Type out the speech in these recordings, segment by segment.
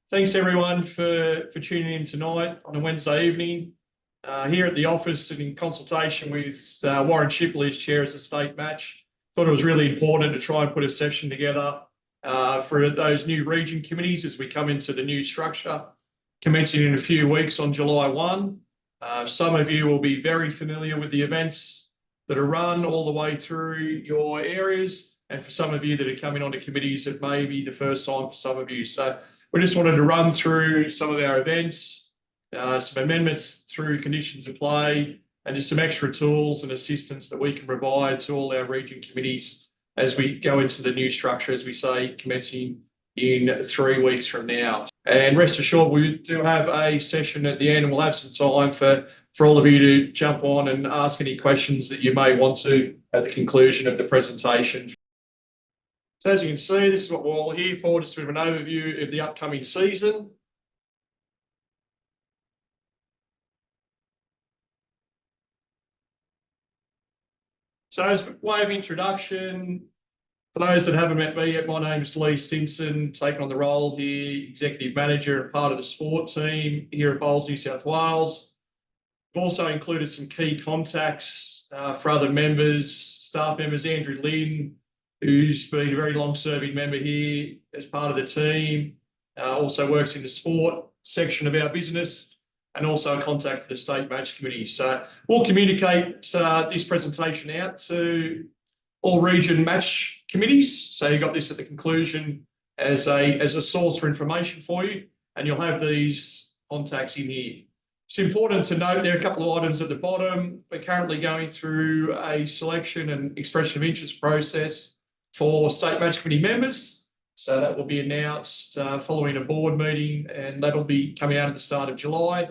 Thanks everyone for tuning in tonight on a Wednesday evening. Here at the office and in consultation with Warren Shipley as chair as a state match, thought it was really important to try and put a session together for those new region committees as we come into the new structure, commencing in a few weeks on July 1. Some of you will be very familiar with the events that are run all the way through your areas. And for some of you that are coming onto committees, it may be the first time for some of you. So we just wanted to run through some of our events, some amendments through conditions of play, and just some extra tools and assistance that we can provide to all our region committees as we go into the new structure, as we say, commencing in 3 weeks from now. And rest assured, we do have a session at the end, and we'll have some time for all of you to jump on and ask any questions that you may want to at the conclusion of the presentation. So as you can see, this is what we're all here for, just a bit of an overview of the upcoming season. So as a way of introduction, for those that haven't met me yet, my name is Lee Stinson, taking on the role here, Executive Manager and part of the sport team here at Bowls New South Wales. I've also included some key contacts for other members, staff members, Andrew Lynn, who's been a very long-serving member here as part of the team, also works in the sport section of our business, and also a contact for the state match committee. So we'll communicate this presentation out to all region match committees. So you got this at the conclusion as a source for information for you, and you'll have these contacts in here. It's important to note there are a couple of items at the bottom. We're currently going through a selection and expression of interest process for state match committee members. So that will be announced following a board meeting, and that'll be coming out at the start of July.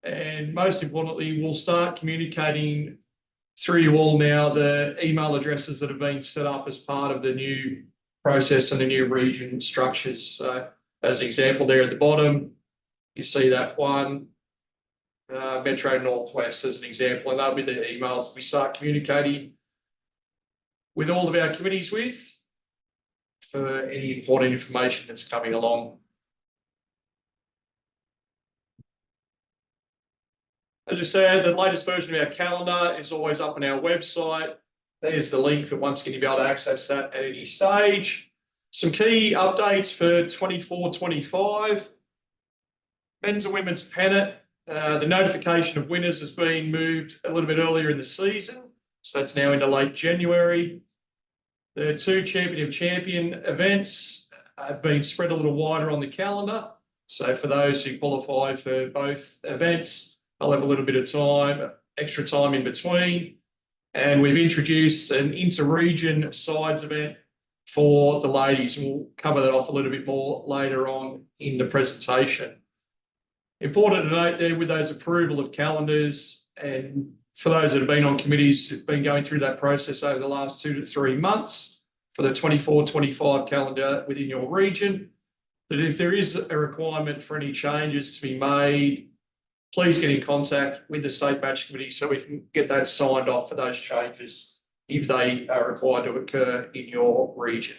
And most importantly, we'll start communicating through you all now the email addresses that have been set up as part of the new process and the new region structures. So as an example there at the bottom, you see that one, Metro Northwest as an example, and that'll be the emails we start communicating with all of our committees with for any important information that's coming along. As I said, the latest version of our calendar is always up on our website. There's the link, but once again, you'll be able to access that at any stage. Some key updates for 24-25. Men's and women's pennant. The notification of winners has been moved a little bit earlier in the season. So that's now into late January. The 2 Champion of Champion events have been spread a little wider on the calendar. So for those who qualify for both events, they'll have a little bit of time, extra time in between. And we've introduced an inter-region sides event for the ladies, and we'll cover that off a little bit more later on in the presentation. Important to note there with those approval of calendars, and for those that have been on committees, have been going through that process over the last 2 to 3 months for the 24-25 calendar within your region, that if there is a requirement for any changes to be made, please get in contact with the state match committee so we can get that signed off for those changes if they are required to occur in your region.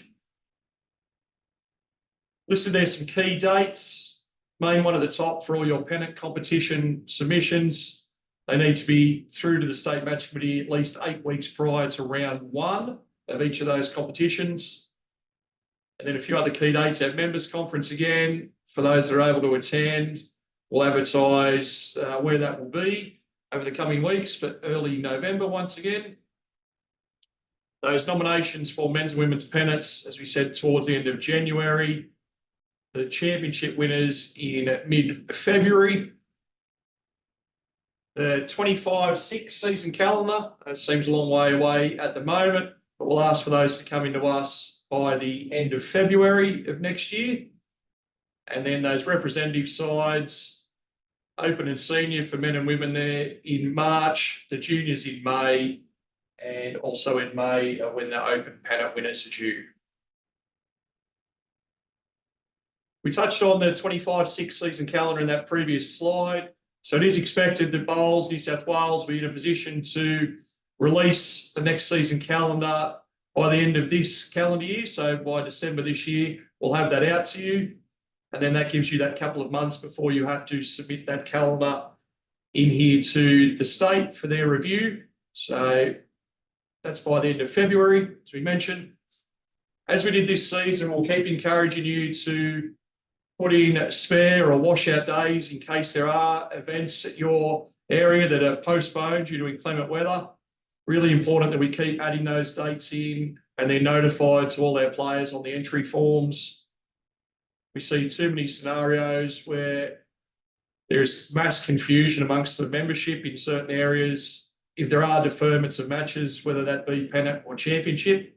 Listed there some key dates. Main one at the top for all your pennant competition submissions. They need to be through to the state match committee at least 8 weeks prior to round 1 of each of those competitions. And then a few other key dates. Our members conference again, for those that are able to attend, we'll advertise where that will be over the coming weeks, but early November once again. Those nominations for men's and women's pennants, as we said, towards the end of January. The championship winners in mid-February. The 25-6 season calendar, it seems a long way away at the moment, but we'll ask for those to come into us by the end of February of next year. And then those representative sides, open and senior for men and women there in March, the juniors in May, and also in May when the open pennant winners are due. We touched on the 25-6 season calendar in that previous slide. So it is expected that Bowls New South Wales will be in a position to release the next season calendar by the end of this calendar year. So by December this year, we'll have that out to you. And then that gives you that couple of months before you have to submit that calendar in here to the state for their review. So that's by the end of February, as we mentioned. As we did this season, we'll keep encouraging you to put in spare or washout days in case there are events at your area that are postponed due to inclement weather. Really important that we keep adding those dates in and they're notified to all our players on the entry forms. We see too many scenarios where there's mass confusion amongst the membership in certain areas. If there are deferments of matches, whether that be Pennant or Championship.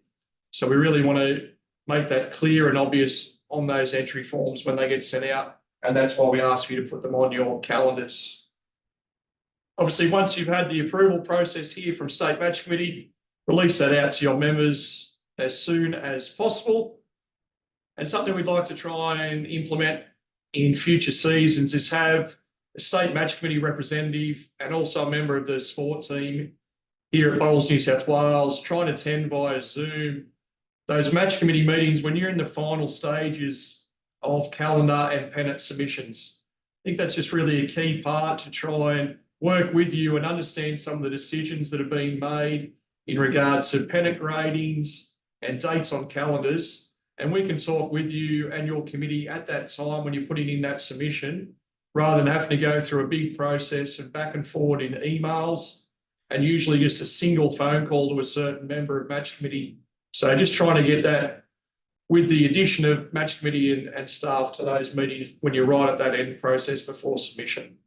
So we really want to make that clear and obvious on those entry forms when they get sent out. And that's why we ask you to put them on your calendars. Obviously, once you've had the approval process here from State Match Committee, release that out to your members as soon as possible. And something we'd like to try and implement in future seasons is have a State Match Committee representative and also a member of the sport team here at Bowls New South Wales try and attend via Zoom those match committee meetings when you're in the final stages of calendar and pennant submissions. I think that's just really a key part to try and work with you and understand some of the decisions that are being made in regard to pennant gradings and dates on calendars. And we can talk with you and your committee at that time when you're putting in that submission, rather than having to go through a big process of back and forward in emails and usually just a single phone call to a certain member of match committee. So just trying to get that with the addition of match committee and staff to those meetings when you're right at that end process before submission.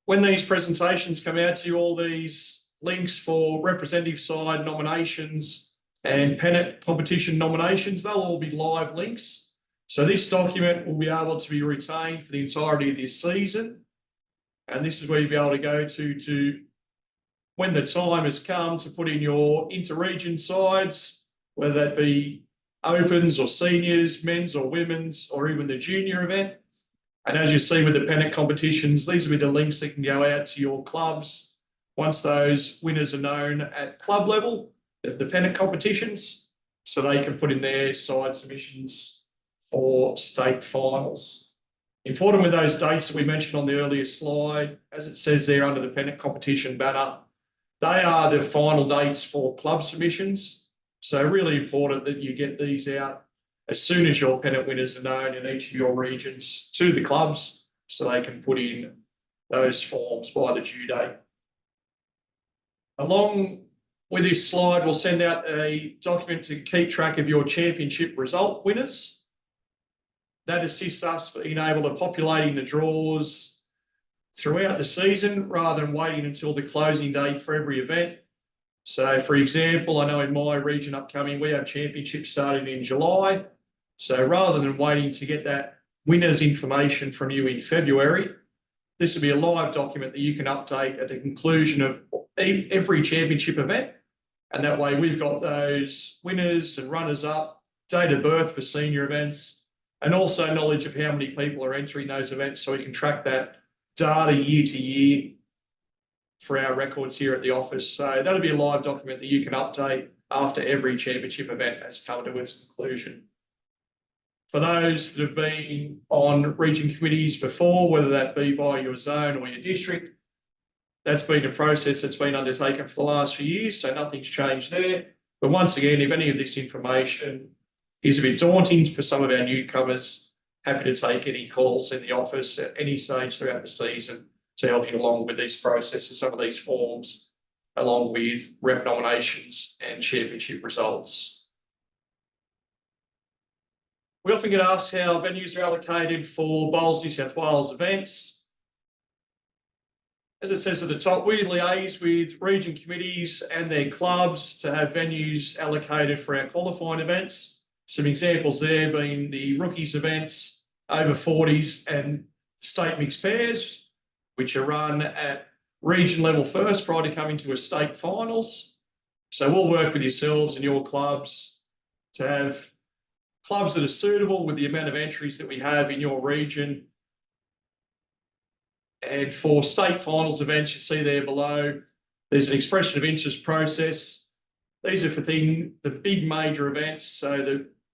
When these presentations come out to you, all these links for representative side nominations and pennant competition nominations, they'll all be live links. So this document will be able to be retained for the entirety of this season. And this is where you'll be able to go to when the time has come to put in your inter-region sides, whether that be opens or seniors, men's or women's, or even the junior event. And as you see with the pennant competitions, these will be the links that can go out to your clubs once those winners are known at club level of the pennant competitions, so they can put in their side submissions for state finals. Important with those dates that we mentioned on the earlier slide, as it says there under the pennant competition banner, they are the final dates for club submissions. So really important that you get these out as soon as your pennant winners are known in each of your regions to the clubs so they can put in those forms by the due date. Along with this slide, we'll send out a document to keep track of your championship result winners. That assists us in able to populating the draws throughout the season rather than waiting until the closing date for every event. So for example, I know in my region upcoming, we have championships starting in July. So rather than waiting to get that winners information from you in February, this will be a live document that you can update at the conclusion of every championship event. And that way we've got those winners and runners up, date of birth for senior events, and also knowledge of how many people are entering those events so we can track that data year to year for our records here at the office. So that'll be a live document that you can update after every championship event has come to its conclusion. For those that have been on region committees before, whether that be via your zone or your district, that's been a process that's been undertaken for the last few years, so nothing's changed there. But once again, if any of this information is a bit daunting for some of our newcomers, happy to take any calls in the office at any stage throughout the season to help you along with these processes, some of these forms, along with rep nominations and championship results. We often get asked how venues are allocated for Bowls New South Wales events. As it says at the top, we liaise with region committees and their clubs to have venues allocated for our qualifying events. Some examples there being the rookies events, over 40s and state mixed pairs, which are run at region level first prior to coming to a state finals. So we'll work with yourselves and your clubs to have clubs that are suitable with the amount of entries that we have in your region. And for state finals events, you see there below, there's an expression of interest process. These are for the big major events. So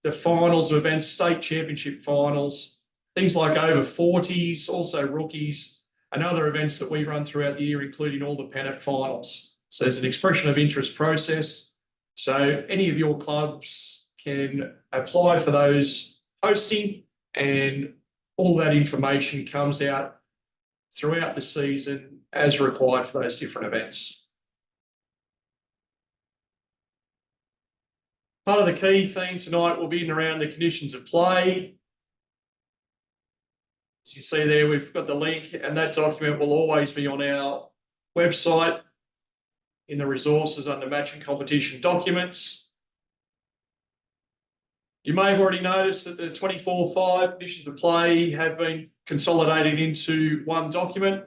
the the finals of events, state championship finals, things like over 40s, also rookies, and other events that we run throughout the year, including all the Pennant finals. So there's an expression of interest process. So any of your clubs can apply for those hosting, and all that information comes out throughout the season as required for those different events. Part of the key theme tonight will be in around the conditions of play. As you see there, we've got the link, and that document will always be on our website in the resources under match and competition documents. You may have already noticed that the 24/5 conditions of play have been consolidated into one document.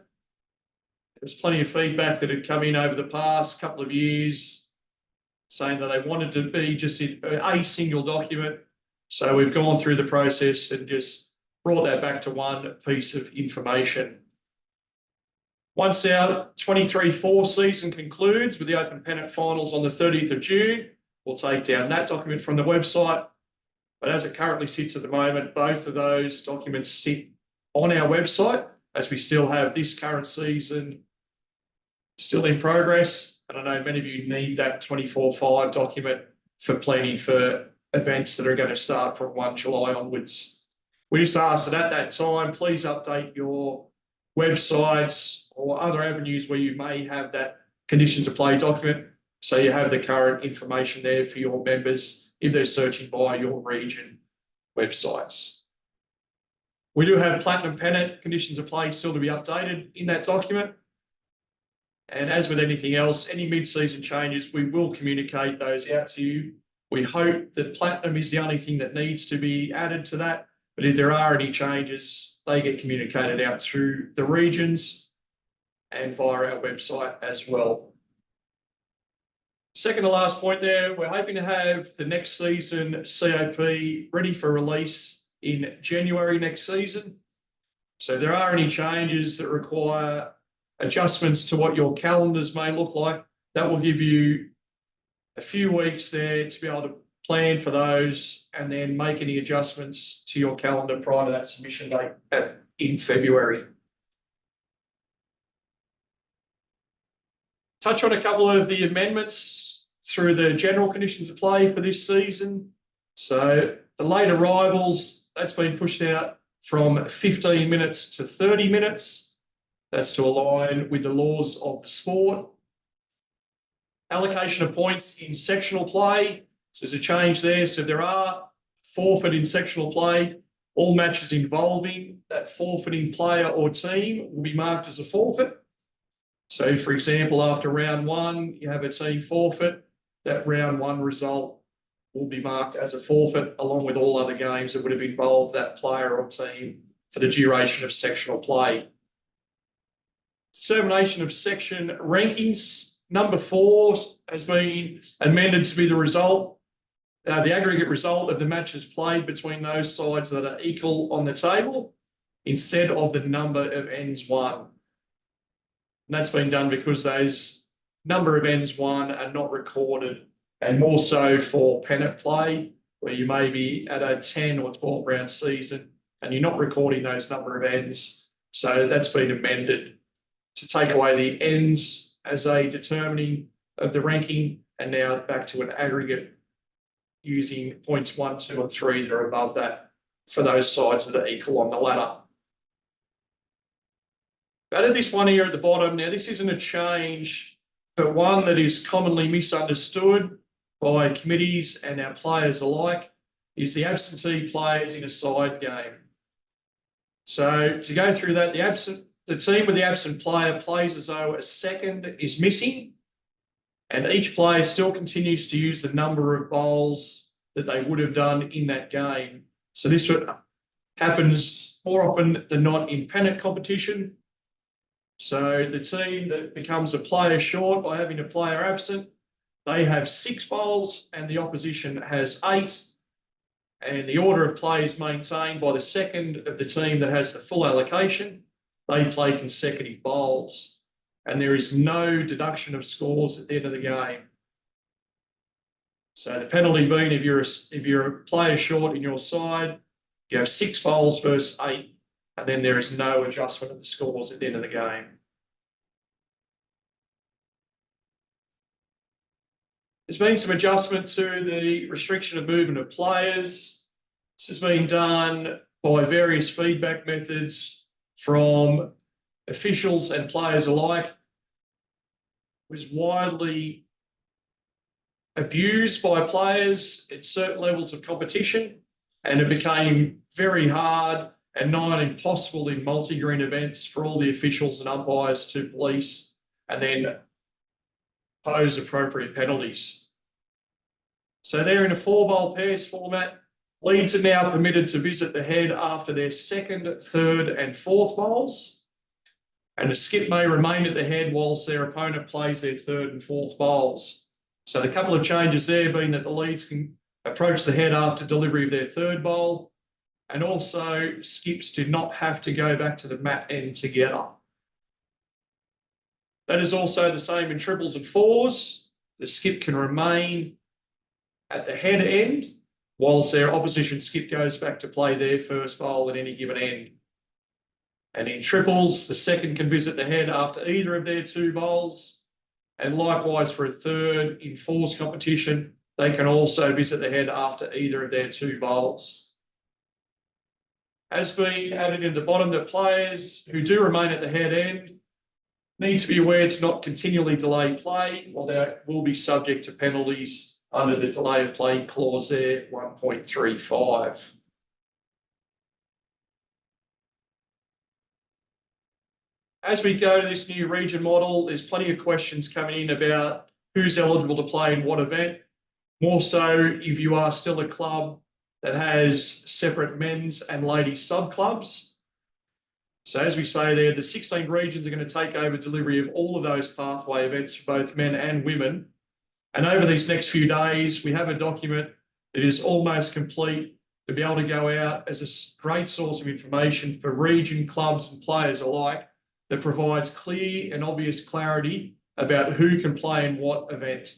There's plenty of feedback that had come in over the past couple of years saying that they wanted to be just in a single document. So we've gone through the process and just brought that back to one piece of information. Once our 23-4 season concludes with the Open Pennant finals on the 30th of June, we'll take down that document from the website. But as it currently sits at the moment, both of those documents sit on our website as we still have this current season still in progress. And I know many of you need that 24/5 document for planning for events that are going to start from 1 July onwards. We just ask that at that time, please update your websites or other avenues where you may have that conditions of play document, so you have the current information there for your members if they're searching by your region websites. We do have Platinum Pennant conditions of play still to be updated in that document. And as with anything else, any mid-season changes, we will communicate those out to you. We hope that Platinum is the only thing that needs to be added to that. But if there are any changes, they get communicated out through the regions and via our website as well. Second to last point there, we're hoping to have the next season COP ready for release in January next season. So if there are any changes that require adjustments to what your calendars may look like, that will give you a few weeks there to be able to plan for those and then make any adjustments to your calendar prior to that submission date in February. Touch on a couple of the amendments through the general conditions of play for this season. So the late arrivals, that's been pushed out from 15 minutes to 30 minutes. That's to align with the laws of the sport. Allocation of points in sectional play. So there's a change there. So if there are forfeit in sectional play, all matches involving that forfeiting player or team will be marked as a forfeit. So, for example, after round one, you have a team forfeit, that round one result will be marked as a forfeit, along with all other games that would have involved that player or team for the duration of sectional play. Determination of section rankings. Number 4 has been amended to be the result, the aggregate result of the matches played between those sides that are equal on the table, instead of the number of ends won. And that's been done because those number of ends won are not recorded, and more so for pennant play, where you may be at a 10 or 12 round season and you're not recording those number of ends. So that's been amended to take away the ends as a determining of the ranking, and now back to an aggregate using points 1, 2, and 3 that are above that for those sides that are equal on the ladder. Added this one here at the bottom. Now, this isn't a change, but one that is commonly misunderstood by committees and our players alike, is the absentee players in a side game. So to go through that, the team with the absent player plays as though a second is missing, and each player still continues to use the number of bowls that they would have done in that game. So this happens more often than not in pennant competition. So the team that becomes a player short by having a player absent, they have 6 bowls and the opposition has 8. And the order of play is maintained by the second of the team that has the full allocation. They play consecutive bowls, and there is no deduction of scores at the end of the game. So the penalty being if you're a player short in your side, you have 6 bowls versus 8, and then there is no adjustment of the scores at the end of the game. There's been some adjustment to the restriction of movement of players. This has been done by various feedback methods from officials and players alike. It was widely abused by players at certain levels of competition, and it became very hard and nigh impossible in multi-green events for all the officials and umpires to police and then pose appropriate penalties. So they're in a 4-bowl pairs format. Leads are now permitted to visit the head after their 2nd, 3rd and 4th bowls, and a skip may remain at the head whilst their opponent plays their 3rd and 4th bowls. So the couple of changes there being that the leads can approach the head after delivery of their 3rd bowl, and also skips do not have to go back to the mat end together. That is also the same in triples and 4s. The skip can remain at the head end whilst their opposition skip goes back to play their 1st bowl at any given end. And in triples, the 2nd can visit the head after either of their 2 bowls. And likewise for a 3rd in 4s competition, they can also visit the head after either of their 2 bowls. Has been added in the bottom that players who do remain at the head end need to be aware to not continually delay play, or they will be subject to penalties under the delay of play clause there, 1.35. As we go to this new region model, there's plenty of questions coming in about who's eligible to play in what event. More so if you are still a club that has separate men's and ladies sub-clubs. So as we say there, the 16 regions are going to take over delivery of all of those pathway events for both men and women. And over these next few days, we have a document that is almost complete to be able to go out as a great source of information for region clubs and players alike that provides clear and obvious clarity about who can play in what event.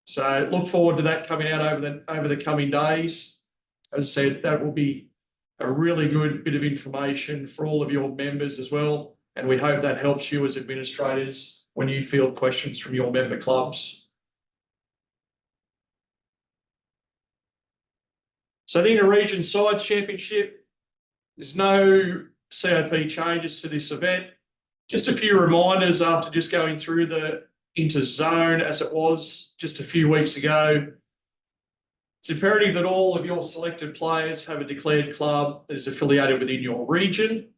So look forward to that coming out over the coming days. As I said, that will be a really good bit of information for all of your members as well. And we hope that helps you as administrators when you field questions from your member clubs. So the Inter-Region Sides Championship, there's no COP changes to this event. Just a few reminders after just going through the inter-zone as it was just a few weeks ago. It's imperative that all of your selected players have a declared club that is affiliated within your region,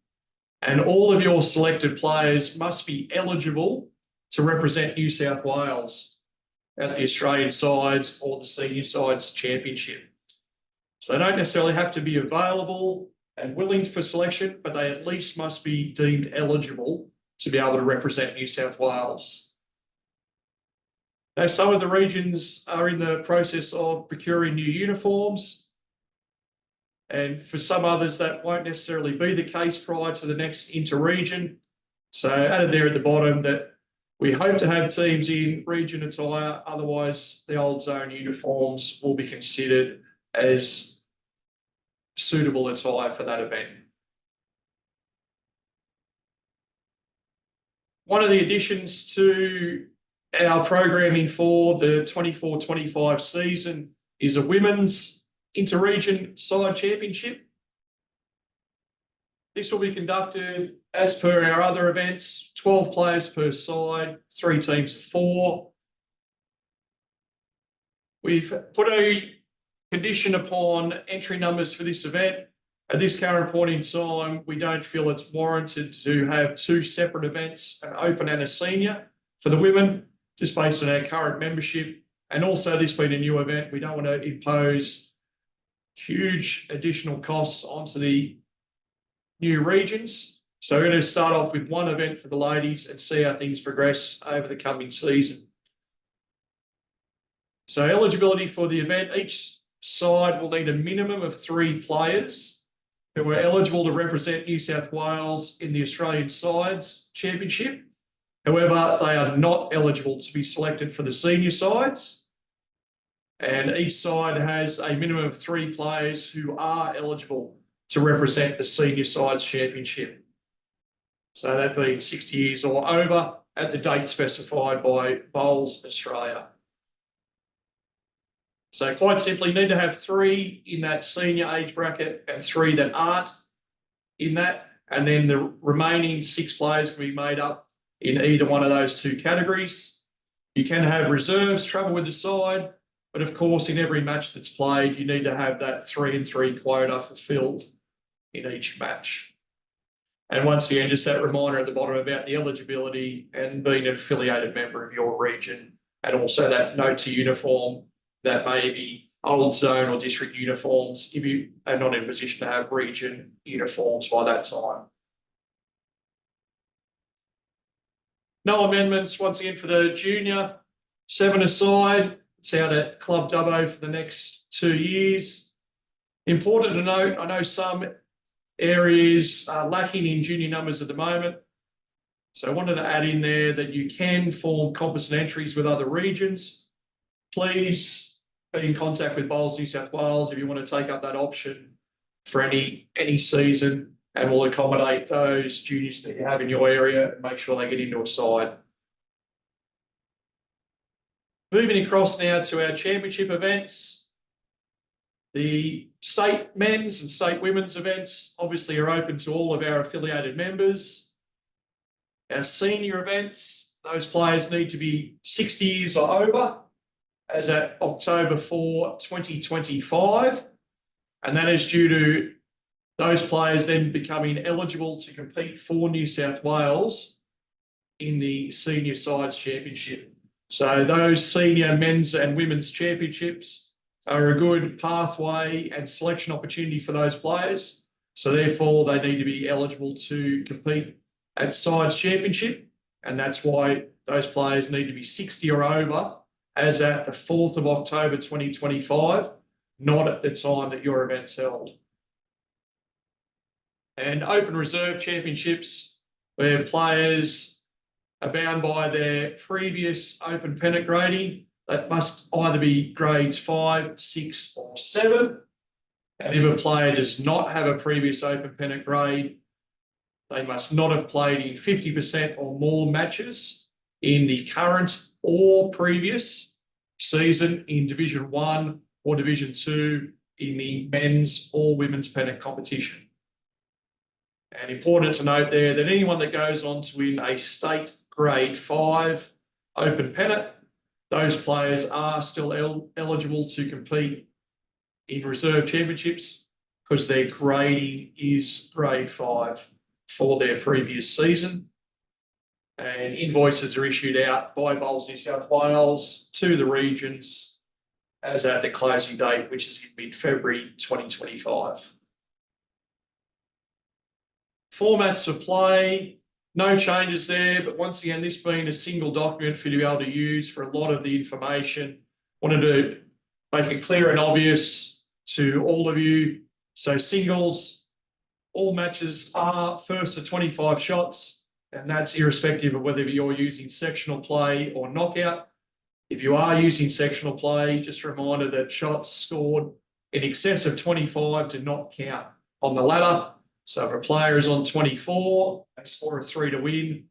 and all of your selected players must be eligible to represent New South Wales at the Australian sides or the senior sides championship. So they don't necessarily have to be available and willing for selection, but they at least must be deemed eligible to be able to represent New South Wales. Now, some of the regions are in the process of procuring new uniforms, and for some others that won't necessarily be the case prior to the next inter-region. So added there at the bottom that we hope to have teams in region attire, otherwise the old zone uniforms will be considered as suitable attire for that event. One of the additions to our programming for the 24-25 season is a women's inter-region side championship. This will be conducted as per our other events, 12 players per side, 3 teams of 4. We've put a condition upon entry numbers for this event. At this current point in time, we don't feel it's warranted to have 2 separate events, an open and a senior for the women, just based on our current membership. And also this being a new event, we don't want to impose huge additional costs onto the new regions. So we're going to start off with 1 event for the ladies and see how things progress over the coming season. So eligibility for the event, each side will need a minimum of 3 players who are eligible to represent New South Wales in the Australian Sides Championship. However, they are not eligible to be selected for the senior sides. And each side has a minimum of 3 players who are eligible to represent the senior sides championship. So that being 60 years or over at the date specified by Bowls Australia. So quite simply, you need to have 3 in that senior age bracket and 3 that aren't in that. And then the remaining 6 players can be made up in either one of those 2 categories. You can have reserves travel with the side, but of course, in every match that's played, you need to have that 3-and-3 quota fulfilled in each match. And once again, just that reminder at the bottom about the eligibility and being an affiliated member of your region, and also that note to uniform that may be old zone or district uniforms if you are not in a position to have region uniforms by that time. No amendments once again for the junior. 7-a-side. It's out at Club Dubbo for the next 2 years. Important to note, I know some areas are lacking in junior numbers at the moment. So I wanted to add in there that you can form composite entries with other regions. Please be in contact with Bowls New South Wales if you want to take up that option for any season, and we'll accommodate those juniors that you have in your area and make sure they get into a side. Moving across now to our championship events. The state men's and state women's events obviously are open to all of our affiliated members. Our senior events, those players need to be 60 years or over as at October 4, 2025. And that is due to those players then becoming eligible to compete for New South Wales in the Senior Sides Championship. So those senior men's and women's championships are a good pathway and selection opportunity for those players. So therefore, they need to be eligible to compete at Sides Championship. And that's why those players need to be 60 or over as at the 4th of October 2025, not at the time that your event's held. And Open Reserve Championships, where players are bound by their previous Open Pennant grading. That must either be grades 5, 6 or 7. And if a player does not have a previous Open Pennant grade, they must not have played in 50% or more matches in the current or previous season in Division 1 or Division 2 in the men's or women's pennant competition. And important to note there that anyone that goes on to win a state grade 5 Open Pennant, those players are still eligible to compete in reserve championships because their grading is grade 5 for their previous season. And invoices are issued out by Bowls New South Wales to the regions as at the closing date, which is in mid-February 2025. Formats for play, no changes there, but once again, this being a single document for you to be able to use for a lot of the information, wanted to make it clear and obvious to all of you. So singles, all matches are first to 25 shots, and that's irrespective of whether you're using sectional play or knockout. If you are using sectional play, just a reminder that shots scored in excess of 25 do not count on the ladder. So if a player is on 24, they score a 3 to win,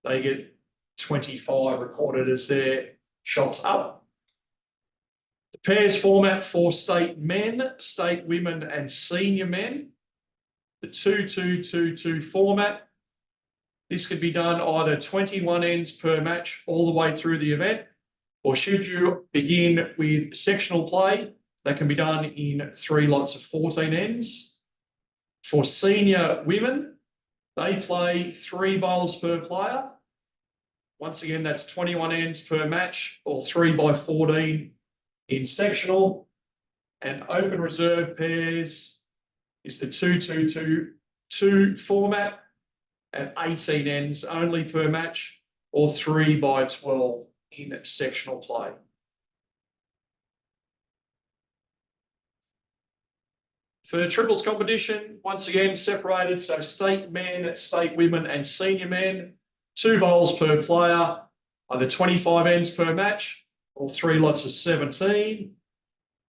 they get 25 recorded as their shots up. The pairs format for state men, state women and senior men. The 2-2-2-2 format. This could be done either 21 ends per match all the way through the event, or should you begin with sectional play, that can be done in 3 lots of 14 ends. For senior women, they play 3 bowls per player. Once again, that's 21 ends per match or 3 by 14 in sectional. And open reserve pairs is the 2-2-2-2 format at 18 ends only per match or 3 by 12 in sectional play. For the triples competition, once again separated, so state men, state women and senior men, 2 bowls per player, either 25 ends per match or 3 lots of 17.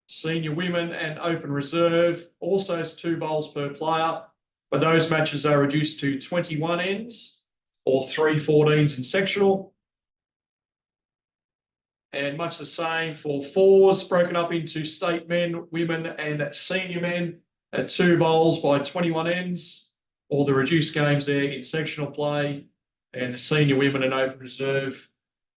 Senior women and open reserve also has 2 bowls per player, but those matches are reduced to 21 ends or 3 14s in sectional. And much the same for 4s, broken up into state men, women, and senior men at 2 bowls by 21 ends. All the reduced games there in sectional play, and the senior women and open reserve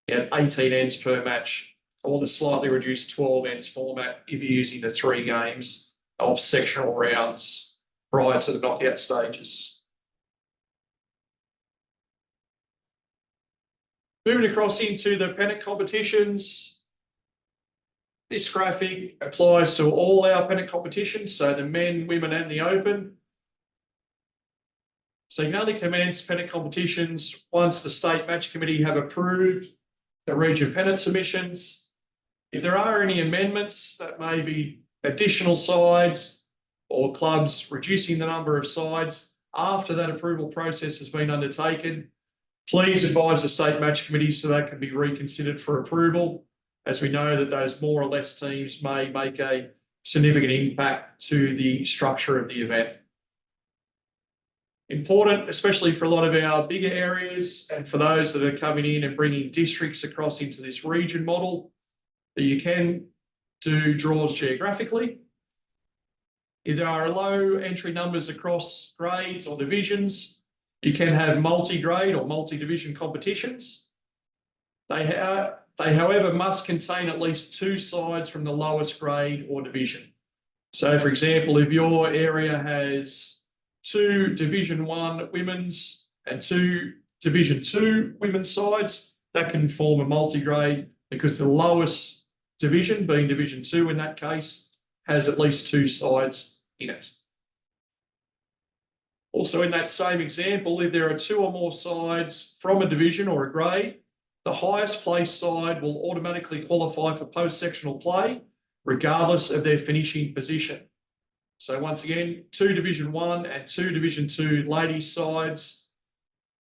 at 18 ends per match, or the slightly reduced 12 ends format if you're using the 3 games of sectional rounds prior to the knockout stages. Moving across into the pennant competitions, this graphic applies to all our pennant competitions, so the men, women, and the open. So you can only commence pennant competitions once the State Match Committee have approved the region pennant submissions. If there are any amendments, that may be additional sides or clubs reducing the number of sides after that approval process has been undertaken, please advise the State Match Committee so that can be reconsidered for approval, as we know that those more or less teams may make a significant impact to the structure of the event. Important, especially for a lot of our bigger areas and for those that are coming in and bringing districts across into this region model, that you can do draws geographically. If there are low entry numbers across grades or divisions, you can have multi-grade or multi-division competitions. They, however, must contain at least 2 sides from the lowest grade or division. So, for example, if your area has 2 Division 1 women's and 2 Division 2 women's sides, that can form a multi-grade because the lowest division, being Division 2 in that case, has at least 2 sides in it. Also, in that same example, if there are 2 or more sides from a division or a grade, the highest placed side will automatically qualify for post-sectional play, regardless of their finishing position. So once again, 2 Division 1 and 2 Division 2 ladies sides.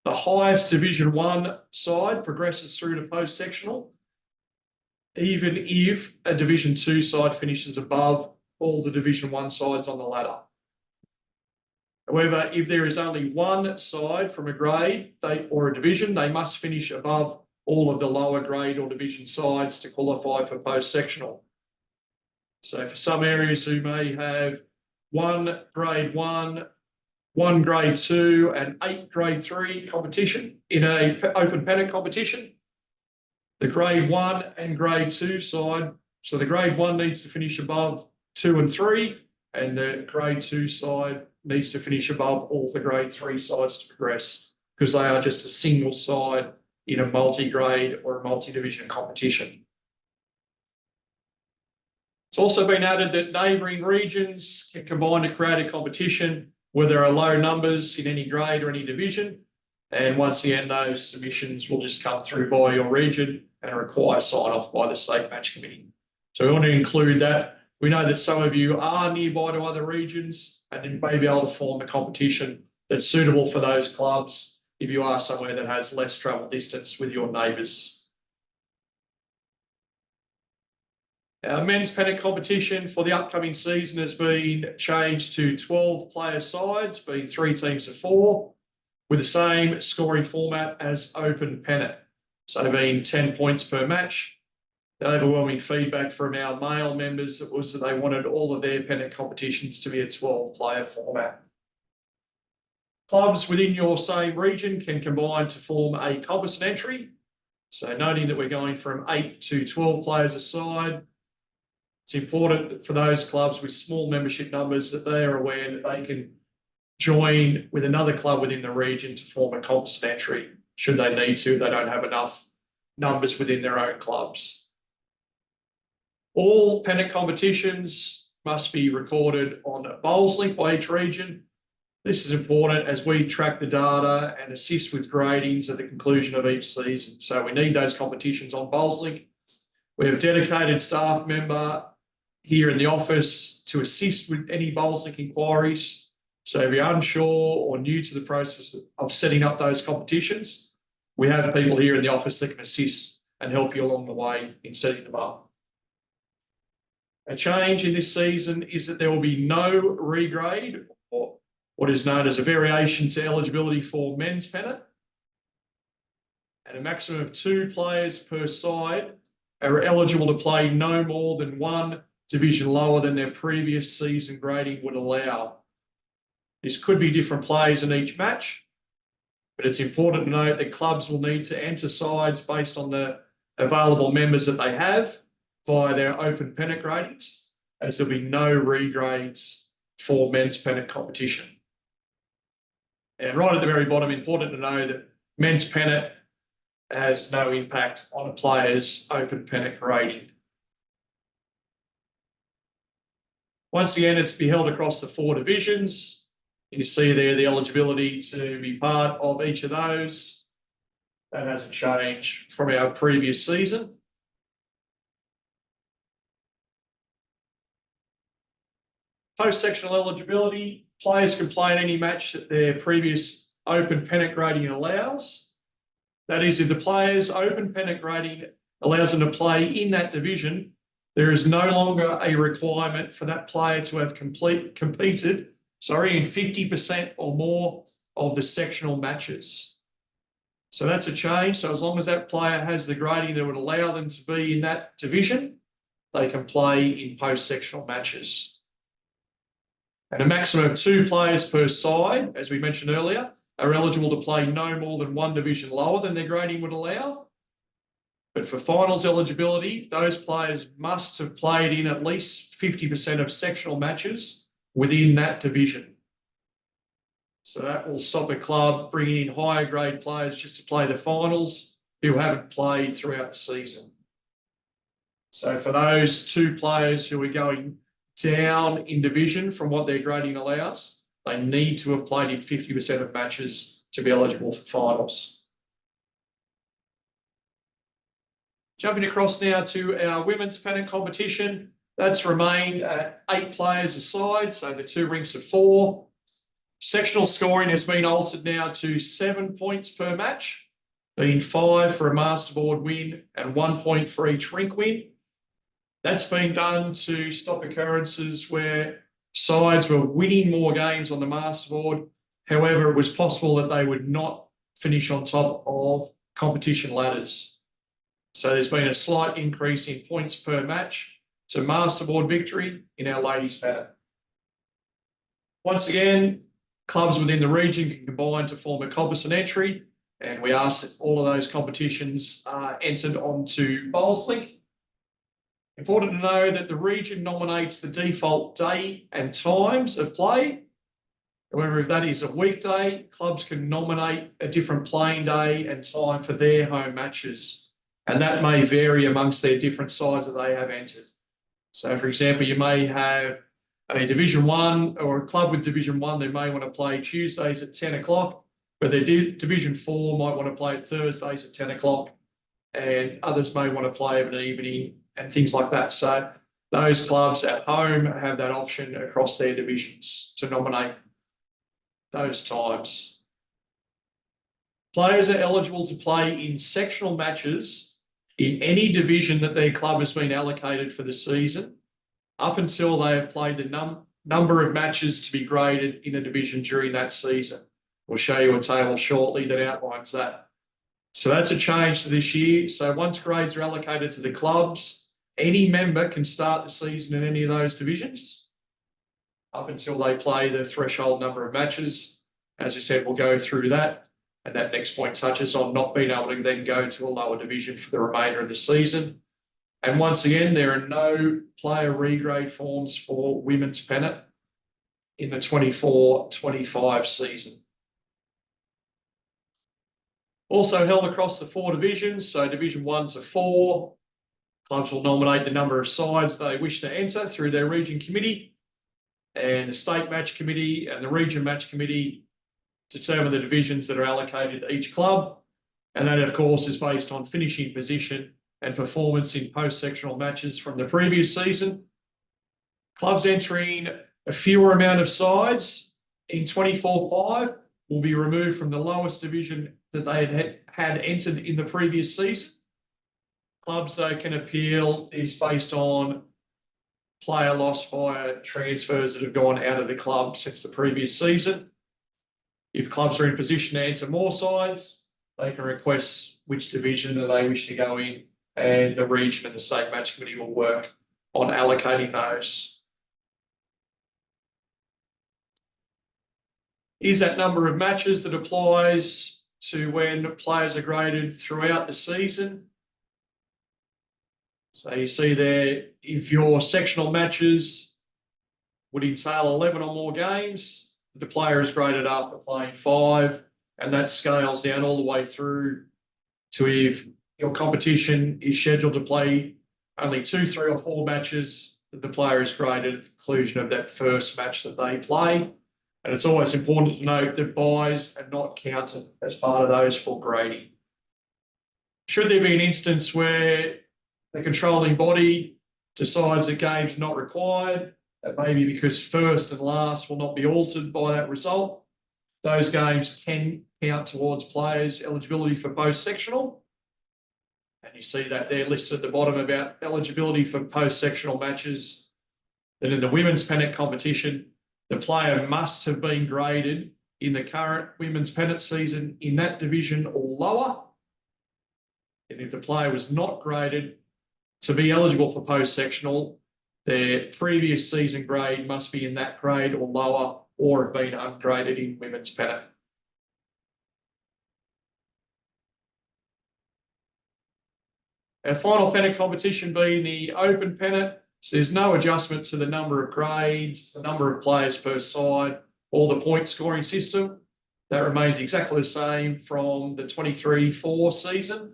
The highest Division 1 side progresses through to post-sectional, even if a Division 2 side finishes above all the Division 1 sides on the ladder. However, if there is only 1 side from a grade or a division, they must finish above all of the lower grade or division sides to qualify for post-sectional. So for some areas who may have 1 grade 1, 1 grade 2 and 8 grade 3 competition in a open pennant competition, the grade 1 and grade 2 side, so the grade 1 needs to finish above 2 and 3, and the grade 2 side needs to finish above all the grade 3 sides to progress, because they are just a single side in a multi-grade or a multi-division competition. It's also been added that neighbouring regions can combine to create a competition where there are low numbers in any grade or any division. And once again, those submissions will just come through via your region and require sign-off by the State Match Committee. So we want to include that. We know that some of you are nearby to other regions and you may be able to form a competition that's suitable for those clubs if you are somewhere that has less travel distance with your neighbours. Our men's pennant competition for the upcoming season has been changed to 12-player sides, being 3 teams of 4, with the same scoring format as open pennant, so being 10 points per match. The overwhelming feedback from our male members was that they wanted all of their pennant competitions to be a 12-player format. Clubs within your same region can combine to form a composite entry. So noting that we're going from 8 to 12 players a side, it's important for those clubs with small membership numbers that they are aware that they can join with another club within the region to form a composite entry should they need to. They don't have enough numbers within their own clubs. All pennant competitions must be recorded on a Bowls link by each region. This is important as we track the data and assist with gradings at the conclusion of each season. So we need those competitions on Bowls link. We have a dedicated staff member here in the office to assist with any Bowls link inquiries. So if you're unsure or new to the process of setting up those competitions, we have people here in the office that can assist and help you along the way in setting them up. A change in this season is that there will be no regrade, or what is known as a variation to eligibility for men's pennant. And a maximum of 2 players per side are eligible to play no more than 1 division lower than their previous season grading would allow. This could be different players in each match, but it's important to note that clubs will need to enter sides based on the available members that they have via their open pennant gradings, as there'll be no regrades for men's pennant competition. And right at the very bottom, important to know that men's pennant has no impact on a player's open pennant grading. Once again, it's to be held across the 4 divisions. You see there the eligibility to be part of each of those. That hasn't changed from our previous season. Post-sectional eligibility, players can play in any match that their previous open pennant grading allows. That is, if the player's open pennant grading allows them to play in that division, there is no longer a requirement for that player to have competed in 50% or more of the sectional matches. So that's a change. So as long as that player has the grading that would allow them to be in that division, they can play in post-sectional matches. And a maximum of 2 players per side, as we mentioned earlier, are eligible to play no more than 1 division lower than their grading would allow. But for finals eligibility, those players must have played in at least 50% of sectional matches within that division. So that will stop a club bringing in higher grade players just to play the finals who haven't played throughout the season. So for those 2 players who are going down in division from what their grading allows, they need to have played in 50% of matches to be eligible for finals. Jumping across now to our women's pennant competition, that's remained at 8 players a side, so the 2 rinks of 4. Sectional scoring has been altered now to 7 points per match, being 5 for a masterboard win and 1 point for each rink win. That's been done to stop occurrences where sides were winning more games on the masterboard. However, it was possible that they would not finish on top of competition ladders. So there's been a slight increase in points per match to masterboard victory in our ladies' pennant. Once again, clubs within the region can combine to form a composite entry, and we ask that all of those competitions are entered onto Bowls Link. Important to know that the region nominates the default day and times of play. However, if that is a weekday, clubs can nominate a different playing day and time for their home matches. And that may vary amongst their different sides that they have entered. So, for example, you may have a Division 1 or a club with Division 1, they may want to play Tuesdays at 10 o'clock, but their Division 4 might want to play Thursdays at 10 o'clock, and others may want to play of an evening and things like that. So those clubs at home have that option across their divisions to nominate those times. Players are eligible to play in sectional matches in any division that their club has been allocated for the season, up until they have played the number of matches to be graded in a division during that season. We'll show you a table shortly that outlines that. So that's a change to this year. So once grades are allocated to the clubs, any member can start the season in any of those divisions up until they play the threshold number of matches. As we said, we'll go through that. And that next point touches on not being able to then go to a lower division for the remainder of the season. And once again, there are no player regrade forms for women's pennant in the 24-25 season. Also held across the 4 divisions, so Division 1 to 4, clubs will nominate the number of sides they wish to enter through their region committee, and the state match committee and the region match committee determine the divisions that are allocated to each club. And that, of course, is based on finishing position and performance in post-sectional matches from the previous season. Clubs entering a fewer amount of sides in 24-5 will be removed from the lowest division that they had entered in the previous season. Clubs, though, can appeal is based on player lost via transfers that have gone out of the club since the previous season. If clubs are in position to enter more sides, they can request which division that they wish to go in, and the region and the state match committee will work on allocating those. Is that number of matches that applies to when players are graded throughout the season. So you see there, if your sectional matches would entail 11 or more games, the player is graded after playing 5, and that scales down all the way through to if your competition is scheduled to play only 2, 3 or 4 matches, the player is graded at the conclusion of that first match that they play. And it's always important to note that buys are not counted as part of those for grading. Should there be an instance where the controlling body decides that games are not required, that may be because first and last will not be altered by that result, those games can count towards players' eligibility for post-sectional. And you see that there listed at the bottom about eligibility for post-sectional matches. That in the women's pennant competition, the player must have been graded in the current women's pennant season in that division or lower. And if the player was not graded to be eligible for post-sectional, their previous season grade must be in that grade or lower, or have been ungraded in women's pennant. Our final pennant competition being the open pennant. So there's no adjustment to the number of grades, the number of players per side, or the point scoring system. That remains exactly the same from the 23-4 season.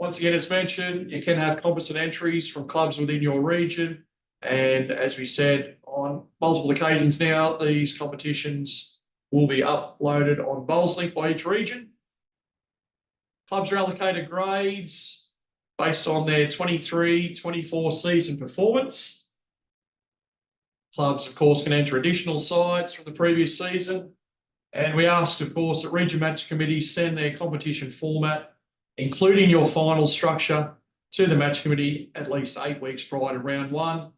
Once again, as mentioned, you can have composite entries from clubs within your region. And as we said on multiple occasions now, these competitions will be uploaded on Bowls Link by each region. Clubs are allocated grades based on their 23-24 season performance. Clubs, of course, can enter additional sides from the previous season. And we ask, of course, that region match committees send their competition format, including your final structure, to the match committee at least 8 weeks prior to round 1.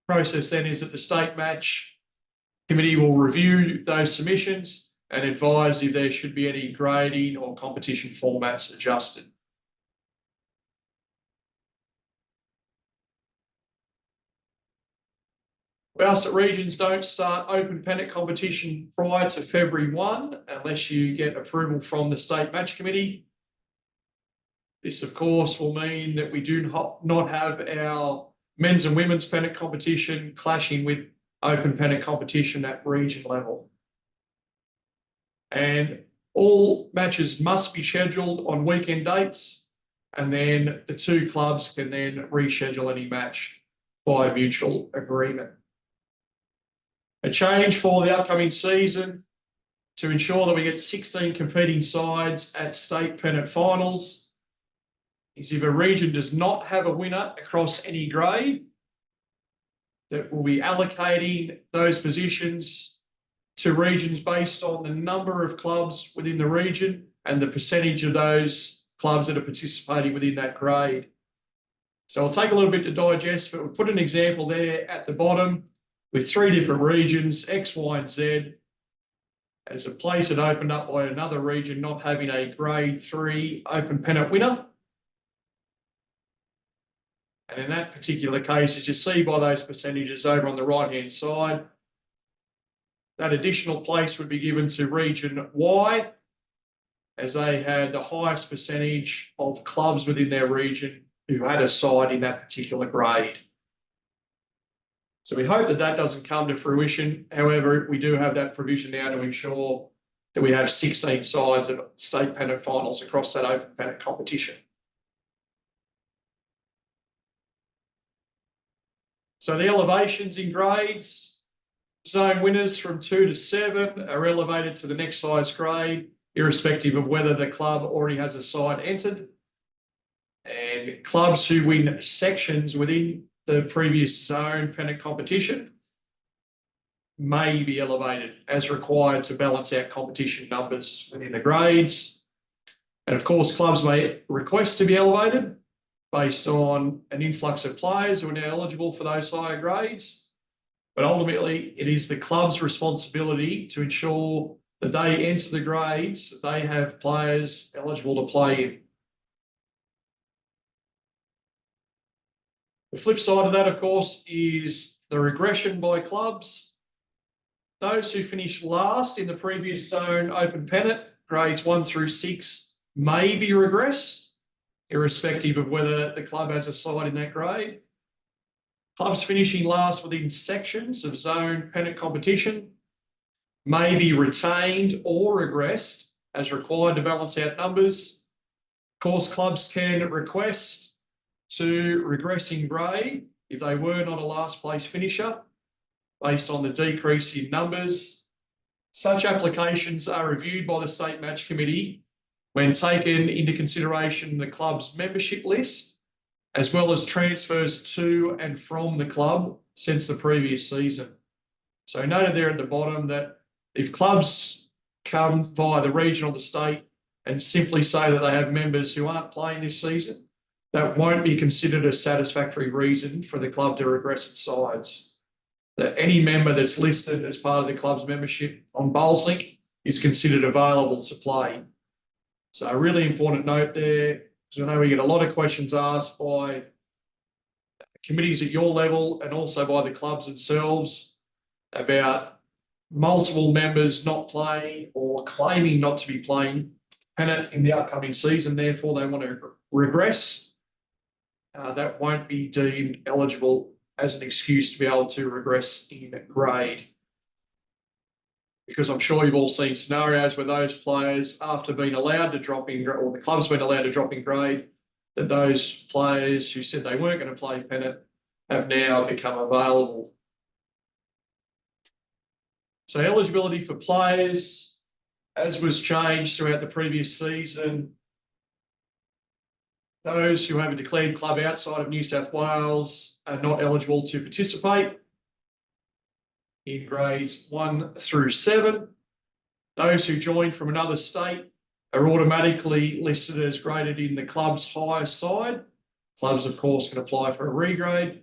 Process then is that the state match committee will review those submissions and advise if there should be any grading or competition formats adjusted. We ask that regions don't start open pennant competition prior to February 1 unless you get approval from the state match committee. This, of course, will mean that we do not have our men's and women's pennant competition clashing with open pennant competition at region level. And all matches must be scheduled on weekend dates, and then the 2 clubs can then reschedule any match by mutual agreement. A change for the upcoming season to ensure that we get 16 competing sides at state pennant finals is if a region does not have a winner across any grade, that will be allocating those positions to regions based on the number of clubs within the region and the percentage of those clubs that are participating within that grade. So I'll take a little bit to digest, but we'll put an example there at the bottom with 3 different regions, X, Y, and Z, as a place that opened up by another region not having a grade 3 open pennant winner. And in that particular case, as you see by those percentages over on the right-hand side, that additional place would be given to region Y, as they had the highest percentage of clubs within their region who had a side in that particular grade. So we hope that that doesn't come to fruition. However, we do have that provision now to ensure that we have 16 sides at state pennant finals across that open pennant competition. So the elevations in grades, zone winners from 2 to 7 are elevated to the next highest grade, irrespective of whether the club already has a side entered. And clubs who win sections within the previous zone pennant competition may be elevated as required to balance out competition numbers within the grades. And of course, clubs may request to be elevated, based on an influx of players who are now eligible for those higher grades. But ultimately, it is the club's responsibility to ensure that they enter the grades that they have players eligible to play in. The flip side of that, of course, is the regression by clubs. Those who finished last in the previous zone open pennant, grades 1 through 6, may be regressed, irrespective of whether the club has a side in that grade. Clubs finishing last within sections of zone pennant competition may be retained or regressed as required to balance out numbers. Of course, clubs can request to regress in grade if they were not a last place finisher based on the decrease in numbers. Such applications are reviewed by the State Match Committee when taken into consideration the club's membership list, as well as transfers to and from the club since the previous season. So noted there at the bottom that if clubs come via the regional to state and simply say that they have members who aren't playing this season, that won't be considered a satisfactory reason for the club to regress its sides. That any member that's listed as part of the club's membership on Bowls Link is considered available to play. So a really important note there, because I know we get a lot of questions asked by committees at your level and also by the clubs themselves about multiple members not playing or claiming not to be playing Pennant in the upcoming season. Therefore, they want to regress. That won't be deemed eligible as an excuse to be able to regress in grade. Because I'm sure you've all seen scenarios where those players, after being allowed to drop in, or the club's been allowed to drop in grade, that those players who said they weren't going to play Pennant have now become available. So eligibility for players, as was changed throughout the previous season, those who have a declared club outside of New South Wales are not eligible to participate in grades 1 through 7. Those who join from another state are automatically listed as graded in the club's highest side. Clubs, of course, can apply for a regrade.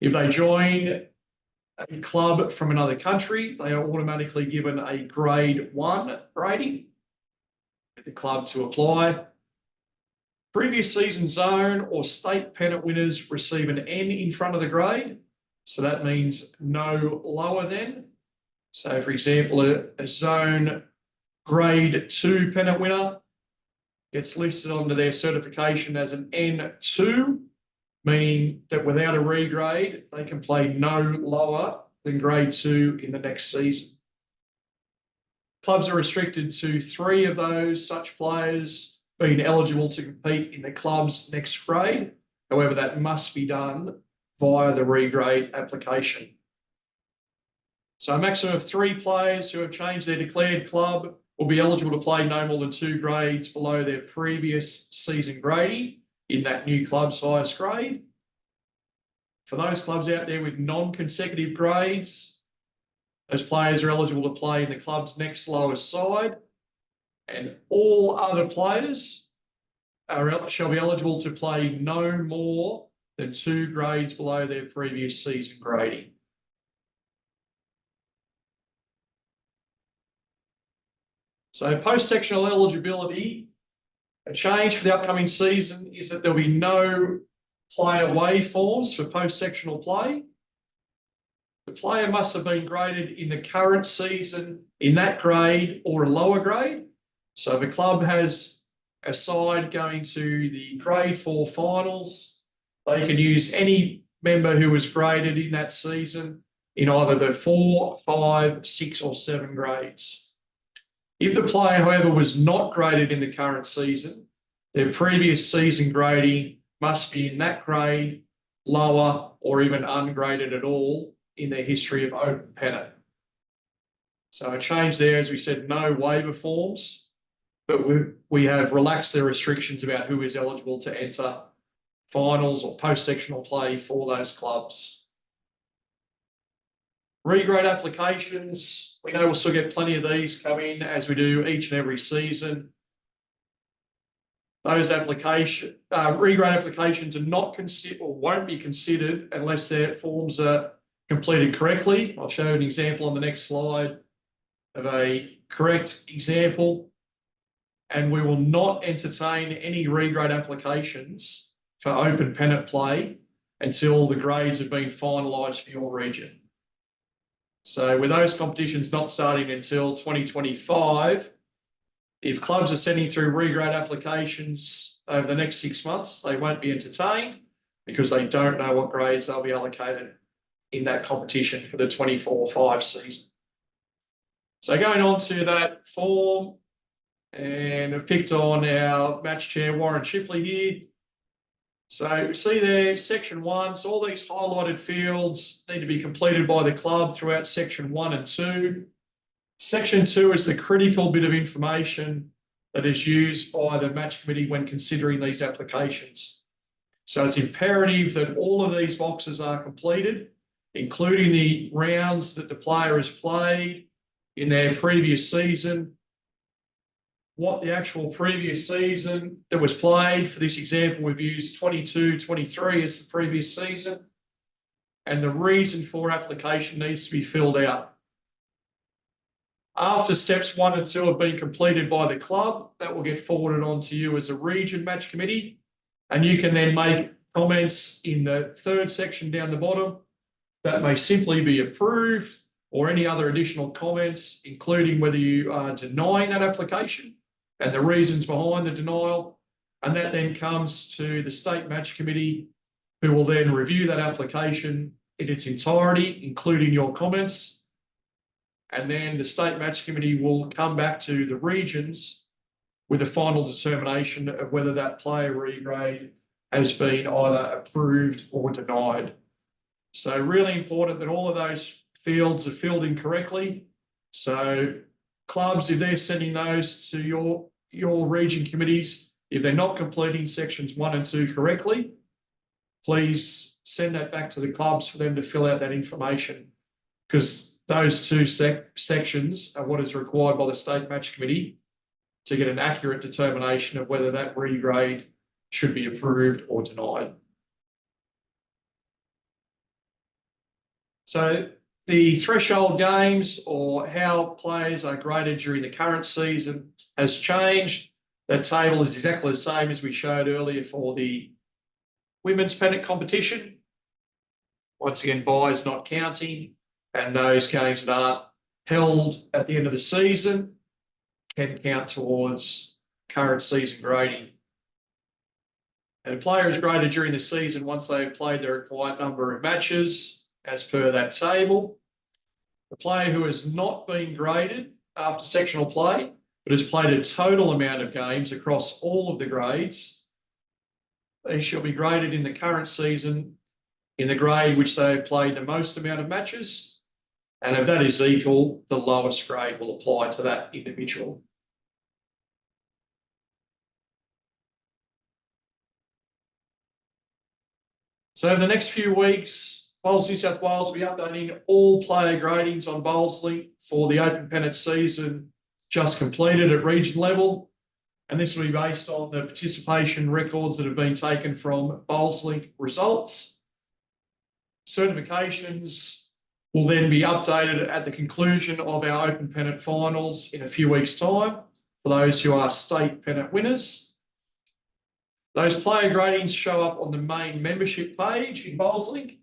If they join a club from another country, they are automatically given a grade 1 rating with the club to apply. Previous season zone or state pennant winners receive an N in front of the grade. So that means no lower than. So for example, a zone grade 2 pennant winner gets listed onto their certification as an N2, meaning that without a regrade, they can play no lower than grade 2 in the next season. Clubs are restricted to 3 of those such players being eligible to compete in the club's next grade. However, that must be done via the regrade application. So a maximum of 3 players who have changed their declared club will be eligible to play no more than 2 grades below their previous season grading in that new club's highest grade. For those clubs out there with non-consecutive grades, those players are eligible to play in the club's next lowest side, and all other players shall be eligible to play no more than 2 grades below their previous season grading. So post-sectional eligibility, a change for the upcoming season is that there'll be no player waveforms for post-sectional play. The player must have been graded in the current season in that grade or a lower grade. So if a club has a side going to the grade 4 finals, they can use any member who was graded in that season in either the 4, 5, 6 or 7 grades. If the player, however, was not graded in the current season, their previous season grading must be in that grade, lower, or even ungraded at all in their history of open pennant. So a change there, as we said, no waiver forms, but we have relaxed the restrictions about who is eligible to enter finals or post-sectional play for those clubs. Regrade applications, we know we'll still get plenty of these come in as we do each and every season. Those regrade applications are not considered or won't be considered unless their forms are completed correctly. I'll show you an example on the next slide of a correct example. And we will not entertain any regrade applications for open pennant play until the grades have been finalised for your region. So with those competitions not starting until 2025, if clubs are sending through regrade applications over the next 6 months, they won't be entertained because they don't know what grades they'll be allocated in that competition for the 24-5 season. So going on to that form, and I've picked on our match chair, Warren Shipley here. So see there, section 1, so all these highlighted fields need to be completed by the club throughout section 1 and 2. Section 2 is the critical bit of information that is used by the match committee when considering these applications. So it's imperative that all of these boxes are completed, including the rounds that the player has played in their previous season, what the actual previous season that was played. For this example, we've used 22-23 as the previous season, and the reason for application needs to be filled out. After steps 1 and 2 have been completed by the club, that will get forwarded on to you as a region match committee, and you can then make comments in the 3rd section down the bottom that may simply be approved, or any other additional comments, including whether you are denying that application and the reasons behind the denial. And that then comes to the state match committee, who will then review that application in its entirety, including your comments. And then the state match committee will come back to the regions with a final determination of whether that player regrade has been either approved or denied. So really important that all of those fields are filled in correctly. So clubs, if they're sending those to your region committees, if they're not completing sections 1 and 2 correctly, please send that back to the clubs for them to fill out that information, because those 2 sections are what is required by the state match committee to get an accurate determination of whether that regrade should be approved or denied. So the threshold games, or how players are graded during the current season, has changed. That table is exactly the same as we showed earlier for the women's pennant competition. Once again, buys not counting, and those games that aren't held at the end of the season can count towards current season grading. And a player is graded during the season once they've played the required number of matches, as per that table. The player who has not been graded after sectional play, but has played a total amount of games across all of the grades, they shall be graded in the current season in the grade which they have played the most amount of matches. And if that is equal, the lowest grade will apply to that individual. So over the next few weeks, Bowls New South Wales will be updating all player gradings on Bowls Link for the open pennant season just completed at region level. And this will be based on the participation records that have been taken from Bowls Link results. Certifications will then be updated at the conclusion of our open pennant finals in a few weeks' time for those who are state pennant winners. Those player gradings show up on the main membership page in Bowls Link,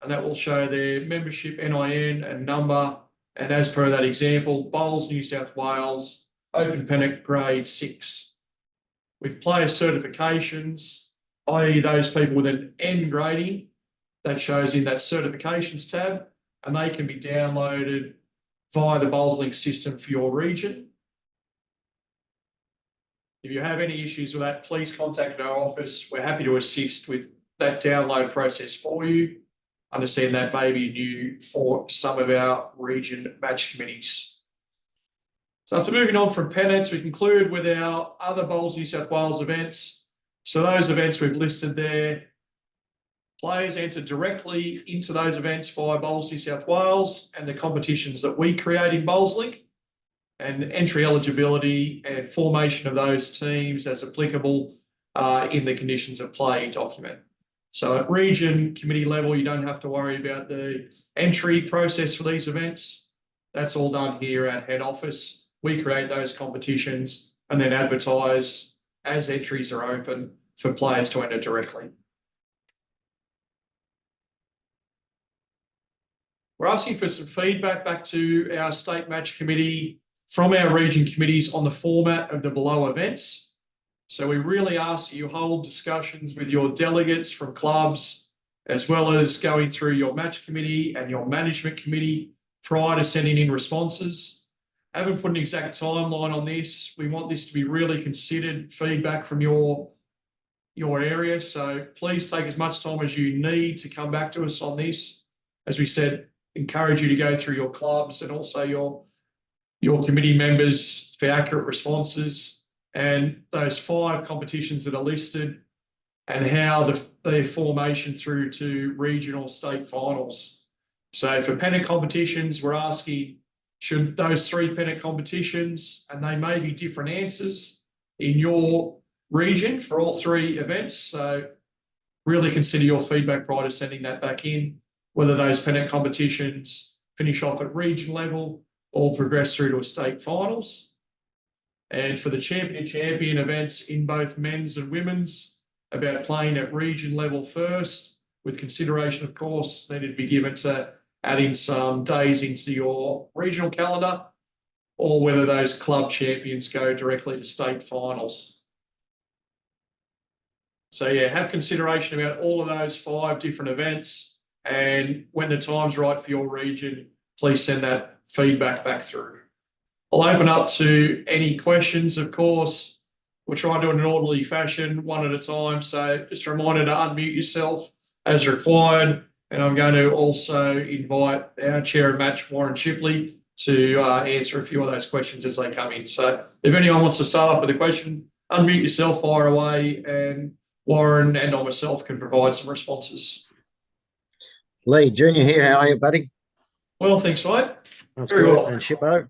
and that will show their membership NIN and number. And as per that example, Bowls New South Wales open pennant grade 6. With player certifications, i.e. those people with an N grading, that shows in that certifications tab, and they can be downloaded via the Bowls Link system for your region. If you have any issues with that, please contact our office. We're happy to assist with that download process for you. Understand that may be new for some of our region match committees. So after moving on from pennants, we conclude with our other Bowls New South Wales events. So those events we've listed there, players enter directly into those events via Bowls New South Wales and the competitions that we create in Bowls Link. and entry eligibility and formation of those teams as applicable in the conditions of play document. So at region committee level, you don't have to worry about the entry process for these events. That's all done here at head office. We create those competitions and then advertise as entries are open for players to enter directly. We're asking for some feedback back to our state match committee from our region committees on the format of the below events. So we really ask that you hold discussions with your delegates from clubs, as well as going through your match committee and your management committee prior to sending in responses. I haven't put an exact timeline on this. We want this to be really considered feedback from your area. So please take as much time as you need to come back to us on this. As we said, encourage you to go through your clubs and also your committee members for accurate responses, and those 5 competitions that are listed and how the formation through to regional state finals. So for Pennant competitions, we're asking, should those 3 Pennant competitions, and they may be different answers in your region for all 3 events. So really consider your feedback prior to sending that back in, whether those Pennant competitions finish off at region level or progress through to a state finals. And for the champion events in both men's and women's, about playing at region level first, with consideration, of course, needed to be given to adding some days into your regional calendar, or whether those club champions go directly to state finals. So yeah, have consideration about all of those 5 different events, and when the time's right for your region, please send that feedback back through. I'll open up to any questions, of course. We'll try and do it in an orderly fashion, one at a time. So just a reminder to unmute yourself as required. And I'm going to also invite our chair of match, Warren Shipley, to answer a few of those questions as they come in. So if anyone wants to start off with a question, unmute yourself, fire away, and Warren and I myself can provide some responses. Lee Junior here. How are you, buddy? Well, thanks, mate. That's very good. well. And Shippo.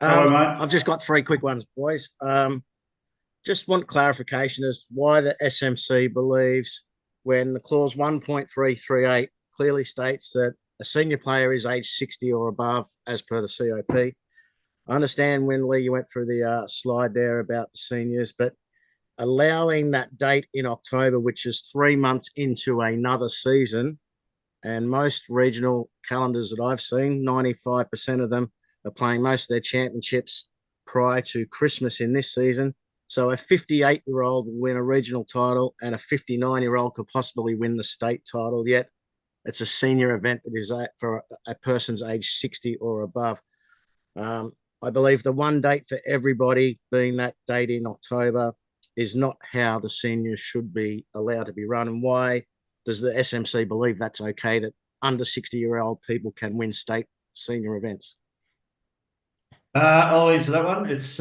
Hello, mate. I've just got 3 quick ones, boys. Just want clarification as to why the SMC believes when the clause 1.338 clearly states that a senior player is age 60 or above as per the COP. I understand when, Lee, you went through the slide there about the seniors, but allowing that date in October, which is 3 months into another season, and most regional calendars that I've seen, 95% of them are playing most of their championships prior to Christmas in this season. So a 58-year-old will win a regional title and a 59-year-old could possibly win the state title, yet it's a senior event that is for a person's age 60 or above. I believe the one date for everybody being that date in October is not how the seniors should be allowed to be run. And why does the SMC believe that's okay, that under 60-year-old people can win state senior events? I'll answer that one. It's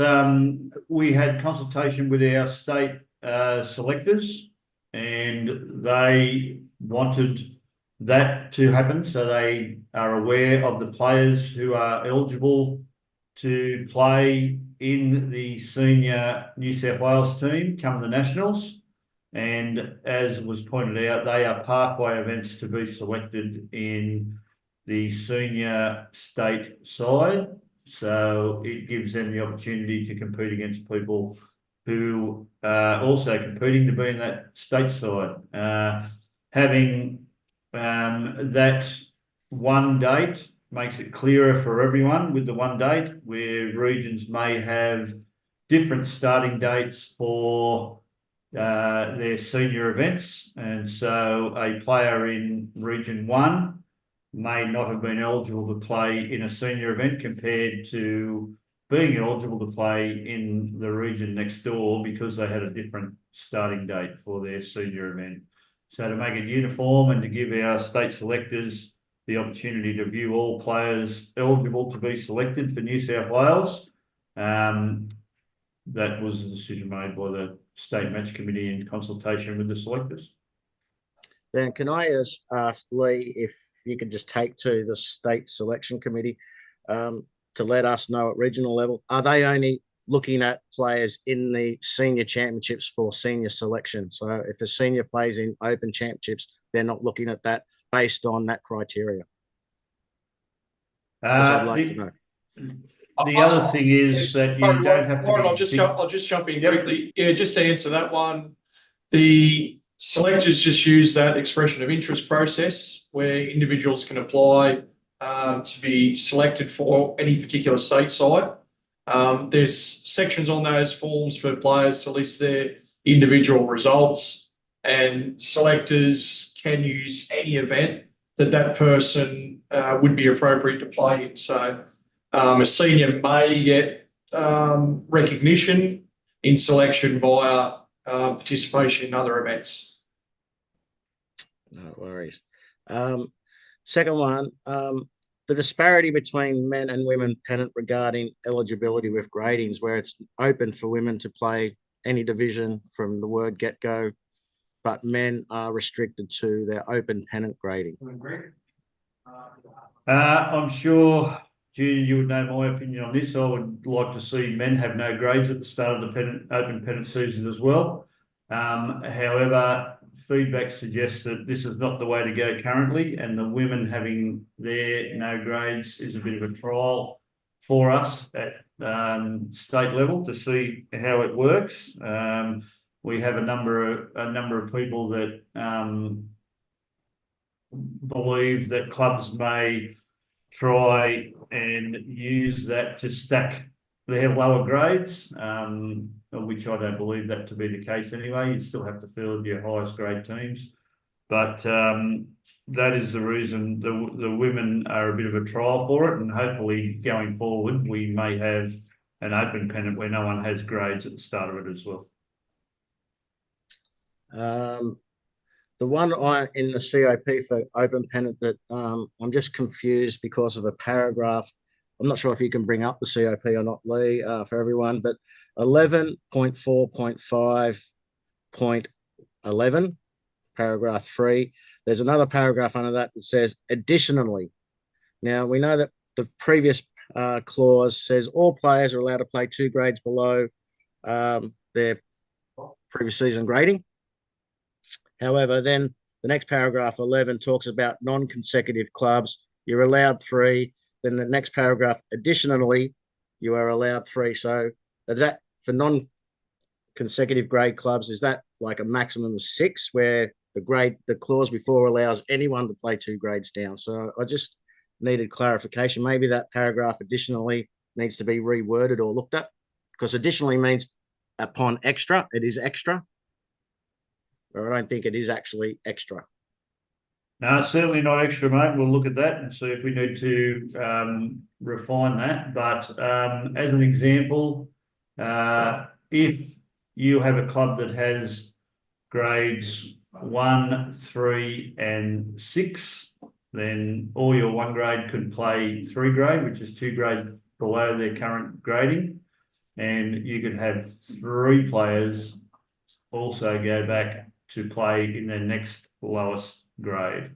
we had consultation with our state selectors, and they wanted that to happen, so they are aware of the players who are eligible to play in the senior New South Wales team come the Nationals. And as was pointed out, they are pathway events to be selected in the senior state side. So it gives them the opportunity to compete against people who are also competing to be in that state side. Having that one date makes it clearer for everyone with the one date, where regions may have different starting dates for their senior events. And so a player in Region 1 may not have been eligible to play in a senior event compared to being eligible to play in the region next door because they had a different starting date for their senior event. So to make it uniform and to give our state selectors the opportunity to view all players eligible to be selected for New South Wales, that was a decision made by the state match committee in consultation with the selectors. Then can I ask Lee if you could just take to the state selection committee? to let us know at regional level, are they only looking at players in the senior championships for senior selection? So if a senior plays in open championships, they're not looking at that based on that criteria. Because I'd like to know. The other thing is that you don't have to Warren, be. I'll just jump in quickly. Yeah, just to answer that one. The selectors just use that expression of interest process where individuals can apply to be selected for any particular state side. There's sections on those forms for players to list their individual results, and selectors can use any event that person would be appropriate to play in. So a senior may get recognition in selection via participation in other events. No worries. Second one, the disparity between men and women pennant regarding eligibility with gradings, where it's open for women to play any division from the word get-go, but men are restricted to their open pennant grading. I'm sure, Julian, you would know my opinion on this. I would like to see men have no grades at the start of the open pennant season as well. However, feedback suggests that this is not the way to go currently, and the women having their no grades is a bit of a trial for us at state level to see how it works. We have a number of people that believe that clubs may try and use that to stack their lower grades, which I don't believe that to be the case anyway. You still have to field your highest grade teams, but that is the reason the women are a bit of a trial for it, and hopefully going forward we may have an open pennant where no one has grades at the start of it as well. The one in the COP for open pennant that I'm just confused because of a paragraph. I'm not sure if you can bring up the COP or not, Lee, for everyone, but 11.4.5.11, paragraph 3. There's another paragraph under that that says additionally. Now, we know that the previous clause says all players are allowed to play 2 grades below their previous season grading. However, then the next paragraph, 11, talks about non-consecutive clubs. You're allowed 3. Then the next paragraph, additionally, you are allowed 3. So is that for non-consecutive grade clubs, is that like a maximum of 6, where the clause before allows anyone to play 2 grades down? So I just needed clarification. Maybe that paragraph additionally needs to be reworded or looked at, because additionally means upon extra, it is extra. Or I don't think it is actually extra. No, it's certainly not extra, mate. We'll look at that and see if we need to refine that. But as an example, if you have a club that has grades 1, 3, and 6, then all your 1 grade could play 3 grade, which is 2 grades below their current grading. And you could have 3 players also go back to play in their next lowest grade.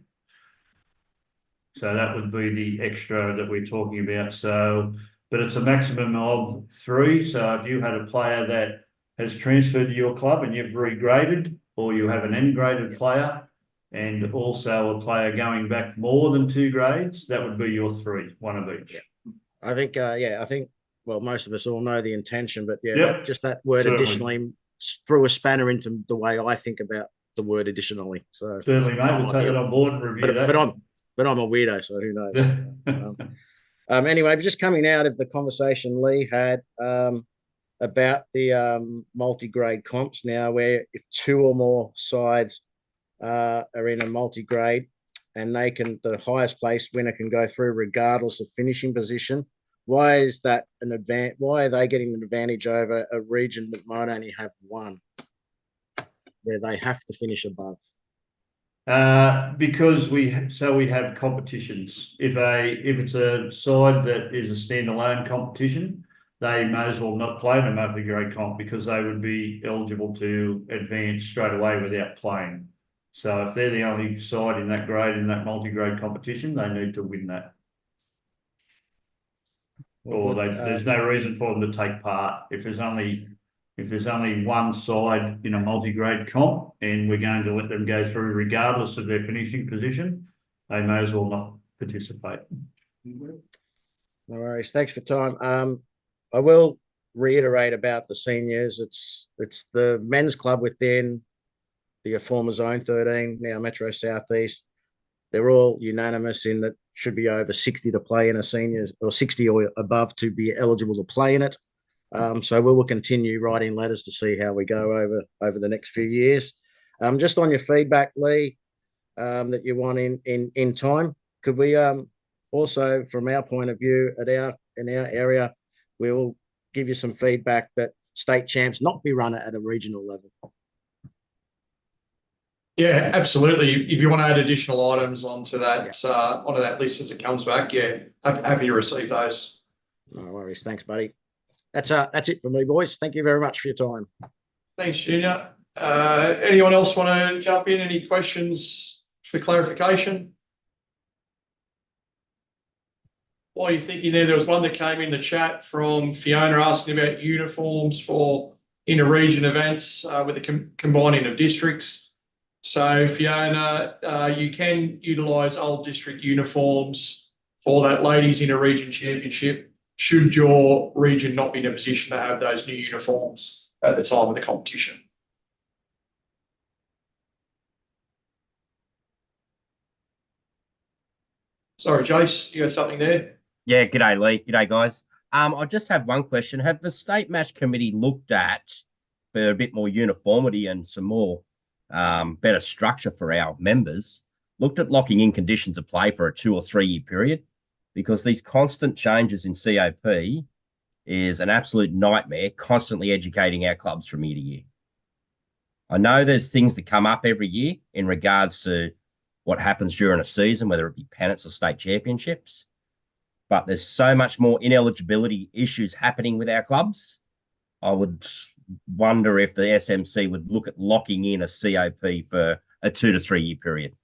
So that would be the extra that we're talking about. So, but it's a maximum of 3. So if you had a player that has transferred to your club and you've regraded, or you have an N-graded player and also a player going back more than 2 grades, that would be your 3, 1 of each. Yeah. I think, well, most of us all know the intention, but just that word certainly. Additionally threw a spanner into the way I think about the word additionally. So certainly, mate, we'll take that on board and review that. But I'm a weirdo, so who knows? Anyway, just coming out of the conversation Lee had about the multi-grade comps now, where if 2 or more sides are in a multi-grade, and the highest place winner can go through regardless of finishing position. Why is that an advantage? Why are they getting an advantage over a region that might only have 1, where they have to finish above? Because we have competitions. If it's a side that is a standalone competition, they may as well not play in a multi-grade comp, because they would be eligible to advance straight away without playing. So if they're the only side in that grade in that multi-grade competition, they need to win that. or good. there's no reason for them to take part. If there's only one side in a multi-grade comp and we're going to let them go through regardless of their finishing position, they may as well not participate. No worries. Thanks for time. I will reiterate about the seniors. It's the men's club within the former Zone 13, now Metro Southeast. They're all unanimous in that should be over 60 to play in a seniors, or 60 or above to be eligible to play in it. So we will continue writing letters to see how we go over the next few years. Just on your feedback, Lee, that you want in time, could we also, from our point of view, in our area, we will give you some feedback that state champs not be run at a regional level. Yeah, absolutely. If you want to add additional items onto that list as it comes back, yeah, happy to receive those. No worries. Thanks, buddy. That's it for me, boys. Thank you very much for your time. Thanks, Junior. Anyone else want to jump in? Any questions for clarification? While you're thinking there was one that came in the chat from Fiona asking about uniforms for inter-region events with the combining of districts. So Fiona, you can utilise old district uniforms for that ladies inter-region championship should your region not be in a position to have those new uniforms at the time of the competition. Sorry, Jace, you had something there? Yeah, g'day, Lee. G'day, guys. I just have one question. Have the state match committee looked at for a bit more uniformity and some more better structure for our members, looked at locking in conditions of play for a 2 or 3 year period? Because these constant changes in COP is an absolute nightmare, constantly educating our clubs from year to year. I know there's things that come up every year in regards to what happens during a season, whether it be pennants or state championships, but there's so much more ineligibility issues happening with our clubs. I would wonder if the SMC would look at locking in a COP for a 2 to 3 year period.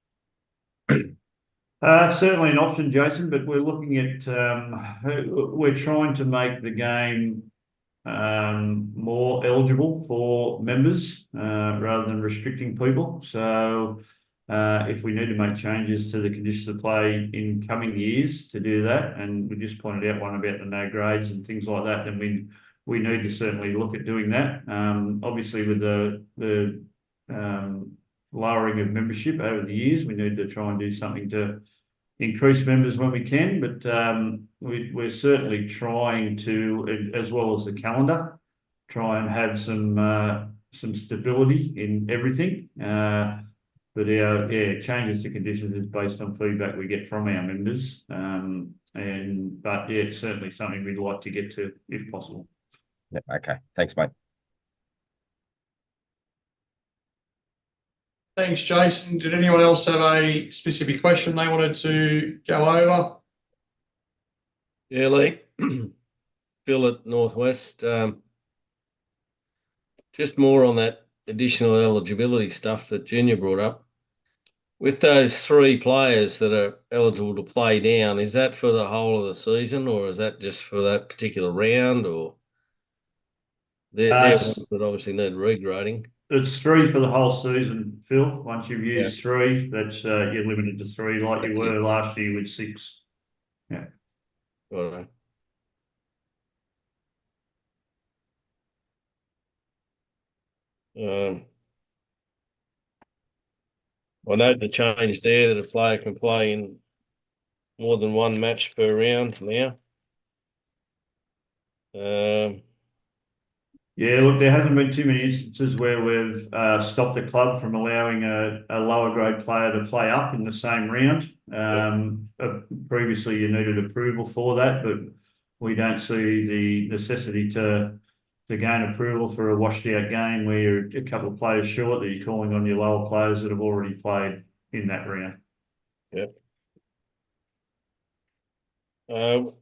Certainly an option, Jason, but we're looking at, we're trying to make the game more eligible for members rather than restricting people. So if we need to make changes to the conditions of play in coming years to do that, and we just pointed out one about the no grades and things like that, then we need to certainly look at doing that. Obviously, with the lowering of membership over the years, we need to try and do something to increase members when we can, but we're certainly trying to, as well as the calendar, try and have some stability in everything. But our changes to conditions is based on feedback we get from our members, but it's certainly something we'd like to get to if possible. Yeah, okay, thanks, mate. Thanks, Jason. Did anyone else have a specific question they wanted to go over? Yeah, Lee. Phil at Northwest. Just more on that additional eligibility stuff that Junior brought up. With those 3 players that are eligible to play down, is that for the whole of the season, or is that just for that particular round, or they're ones that obviously need regrading? It's 3 for the whole season, Phil. Once you've used 3, that's you're limited to 3, like you were last year with 6. Yeah. Right. I note the change there that a player can play in more than 1 match per round now. Yeah, look, there hasn't been too many instances where we've stopped a club from allowing a lower grade player to play up in the same round. Previously, you needed approval for that, but we don't see the necessity to gain approval for a washed out game where you're a couple of players short, that you're calling on your lower players that have already played in that round. Yep.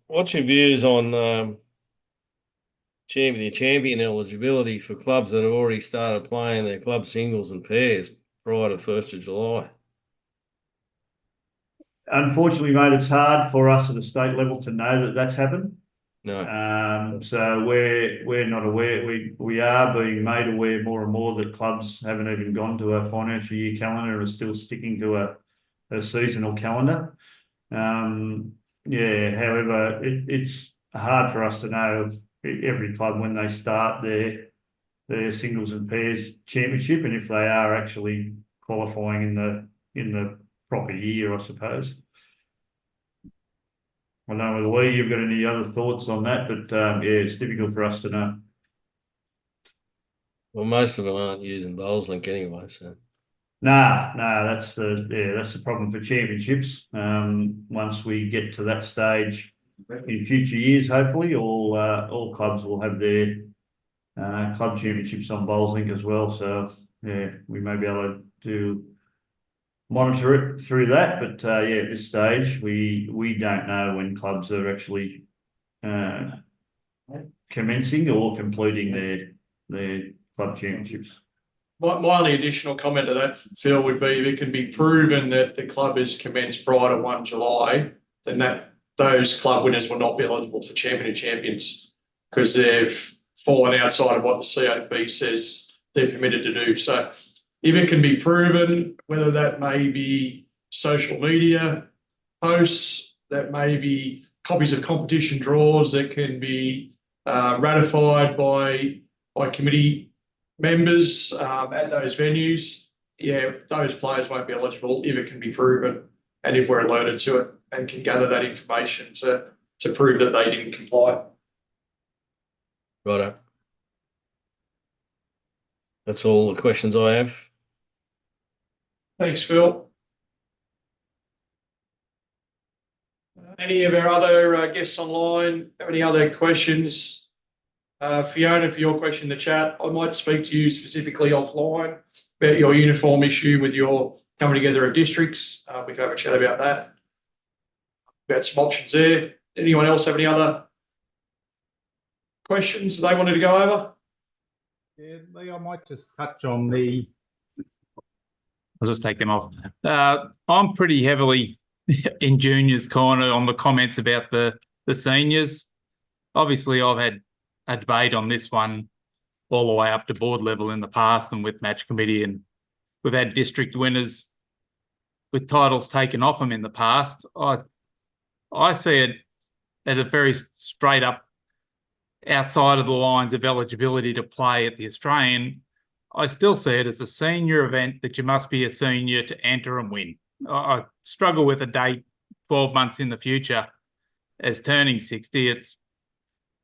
What's your views on champion eligibility for clubs that have already started playing their club singles and pairs prior to 1st of July? Unfortunately, mate, it's hard for us at a state level to know that that's happened. No. So we're not aware. We are being made aware more and more that clubs haven't even gone to a financial year calendar and are still sticking to a seasonal calendar. Yeah, however, it's hard for us to know every club when they start their singles and pairs championship, and if they are actually qualifying in the proper year, I suppose. I don't know whether Lee, you've got any other thoughts on that, but yeah, it's difficult for us to know. Well, most of them aren't using Bowls Link anyway, so. Nah, that's the problem for championships. Once we get to that stage in future years, hopefully all clubs will have their club championships on Bowls Link as well. So yeah, we may be able to monitor it through that. But yeah, at this stage, we don't know when clubs are actually commencing or completing their club championships. My only additional comment to that, Phil, would be if it can be proven that the club has commenced prior to 1 July, then those club winners will not be eligible for Champion of Champions because they've fallen outside of what the COP says they're permitted to do. So if it can be proven, whether that may be social media posts, that may be copies of competition draws that can be ratified by committee members at those venues, yeah, those players won't be eligible if it can be proven and if we're alerted to it and can gather that information to prove that they didn't comply. Righto. That's all the questions I have. Thanks, Phil. Any of our other guests online have any other questions? Fiona, for your question in the chat, I might speak to you specifically offline about your uniform issue with your coming together of districts. We can have a chat about that, about some options there. Anyone else have any other questions they wanted to go over? Yeah, Lee, I might just touch on I'll just take them off. I'm pretty heavily in Junior's corner on the comments about the seniors. Obviously, I've had a debate on this one all the way up to board level in the past and with match committee, and we've had district winners with titles taken off them in the past. I see it at a very straight up outside of the lines of eligibility to play at the Australian. I still see it as a senior event that you must be a senior to enter and win. I struggle with a date 12 months in the future as turning 60.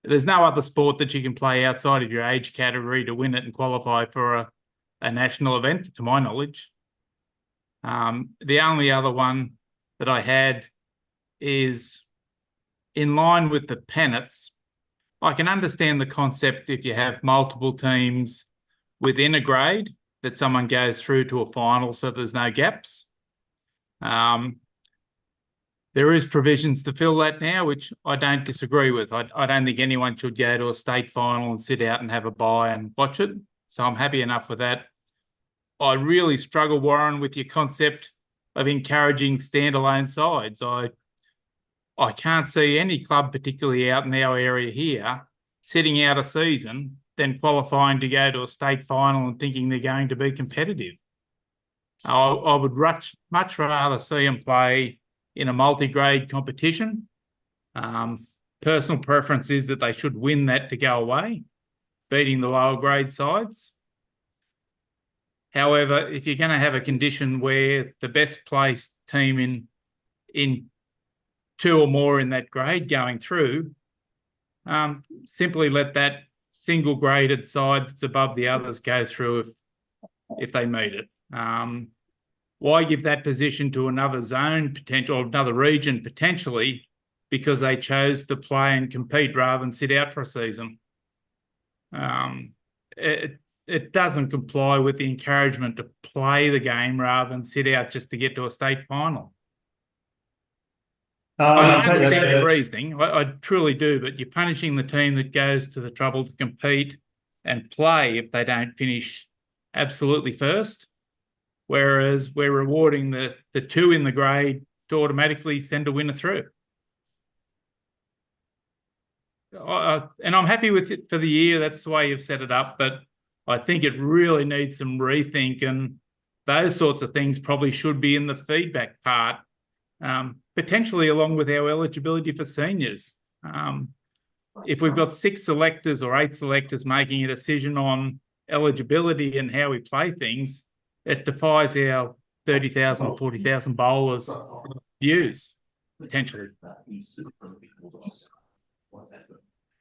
There's no other sport that you can play outside of your age category to win it and qualify for a national event, to my knowledge. The only other one that I had is in line with the Pennants. I can understand the concept if you have multiple teams within a grade that someone goes through to a final so there's no gaps. There is provisions to fill that now, which I don't disagree with. I don't think anyone should go to a state final and sit out and have a bye and watch it. So I'm happy enough with that. I really struggle, Warren, with your concept of encouraging standalone sides. I can't see any club, particularly out in our area here, sitting out a season, then qualifying to go to a state final and thinking they're going to be competitive. I would much rather see them play in a multi-grade competition. Personal preference is that they should win that to go away, beating the lower grade sides. However, if you're going to have a condition where the best placed team in two or more in that grade going through, simply let that single graded side that's above the others go through if they meet it. Why give that position to another zone potential, another region potentially, because they chose to play and compete rather than sit out for a season? It doesn't comply with the encouragement to play the game rather than sit out just to get to a state final. I understand the reasoning, I truly do, but you're punishing the team that goes to the trouble to compete and play if they don't finish absolutely first. Whereas we're rewarding the two in the grade to automatically send a winner through. and I'm happy with it for the year. That's the way you've set it up. But I think it really needs some rethink, and those sorts of things probably should be in the feedback part, potentially along with our eligibility for seniors. If we've got 6 selectors or 8 selectors making a decision on eligibility and how we play things, it defies our 30,000, 40,000 bowlers' views, potentially.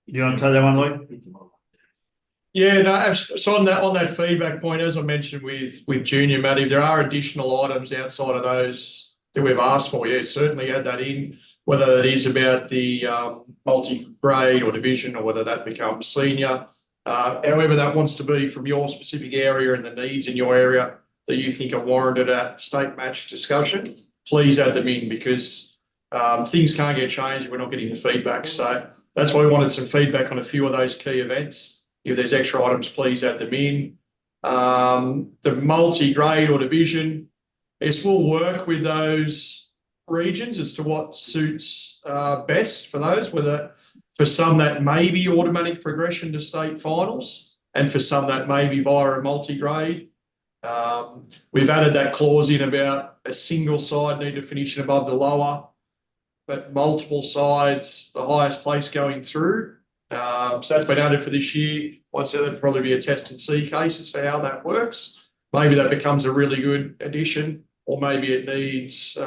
You want to take that one, Lee? Yeah, no, so on that feedback point, as I mentioned with Junior, Matty, there are additional items outside of those that we've asked for. Yeah, certainly add that in, whether that is about the multi-grade or division, or whether that becomes senior. However that wants to be from your specific area and the needs in your area that you think are warranted at state match discussion, please add them in, because things can't get changed if we're not getting the feedback. So that's why we wanted some feedback on a few of those key events. If there's extra items, please add them in. The multi-grade or division, we'll work with those regions as to what suits best for those, whether for some that may be automatic progression to state finals, and for some that may be via a multi-grade. We've added that clause in about a single side need to finish above the lower, but multiple sides, the highest place going through. So that's been added for this year. Once that'd probably be a test and see case as to how that works. Maybe that becomes a really good addition, or maybe it needs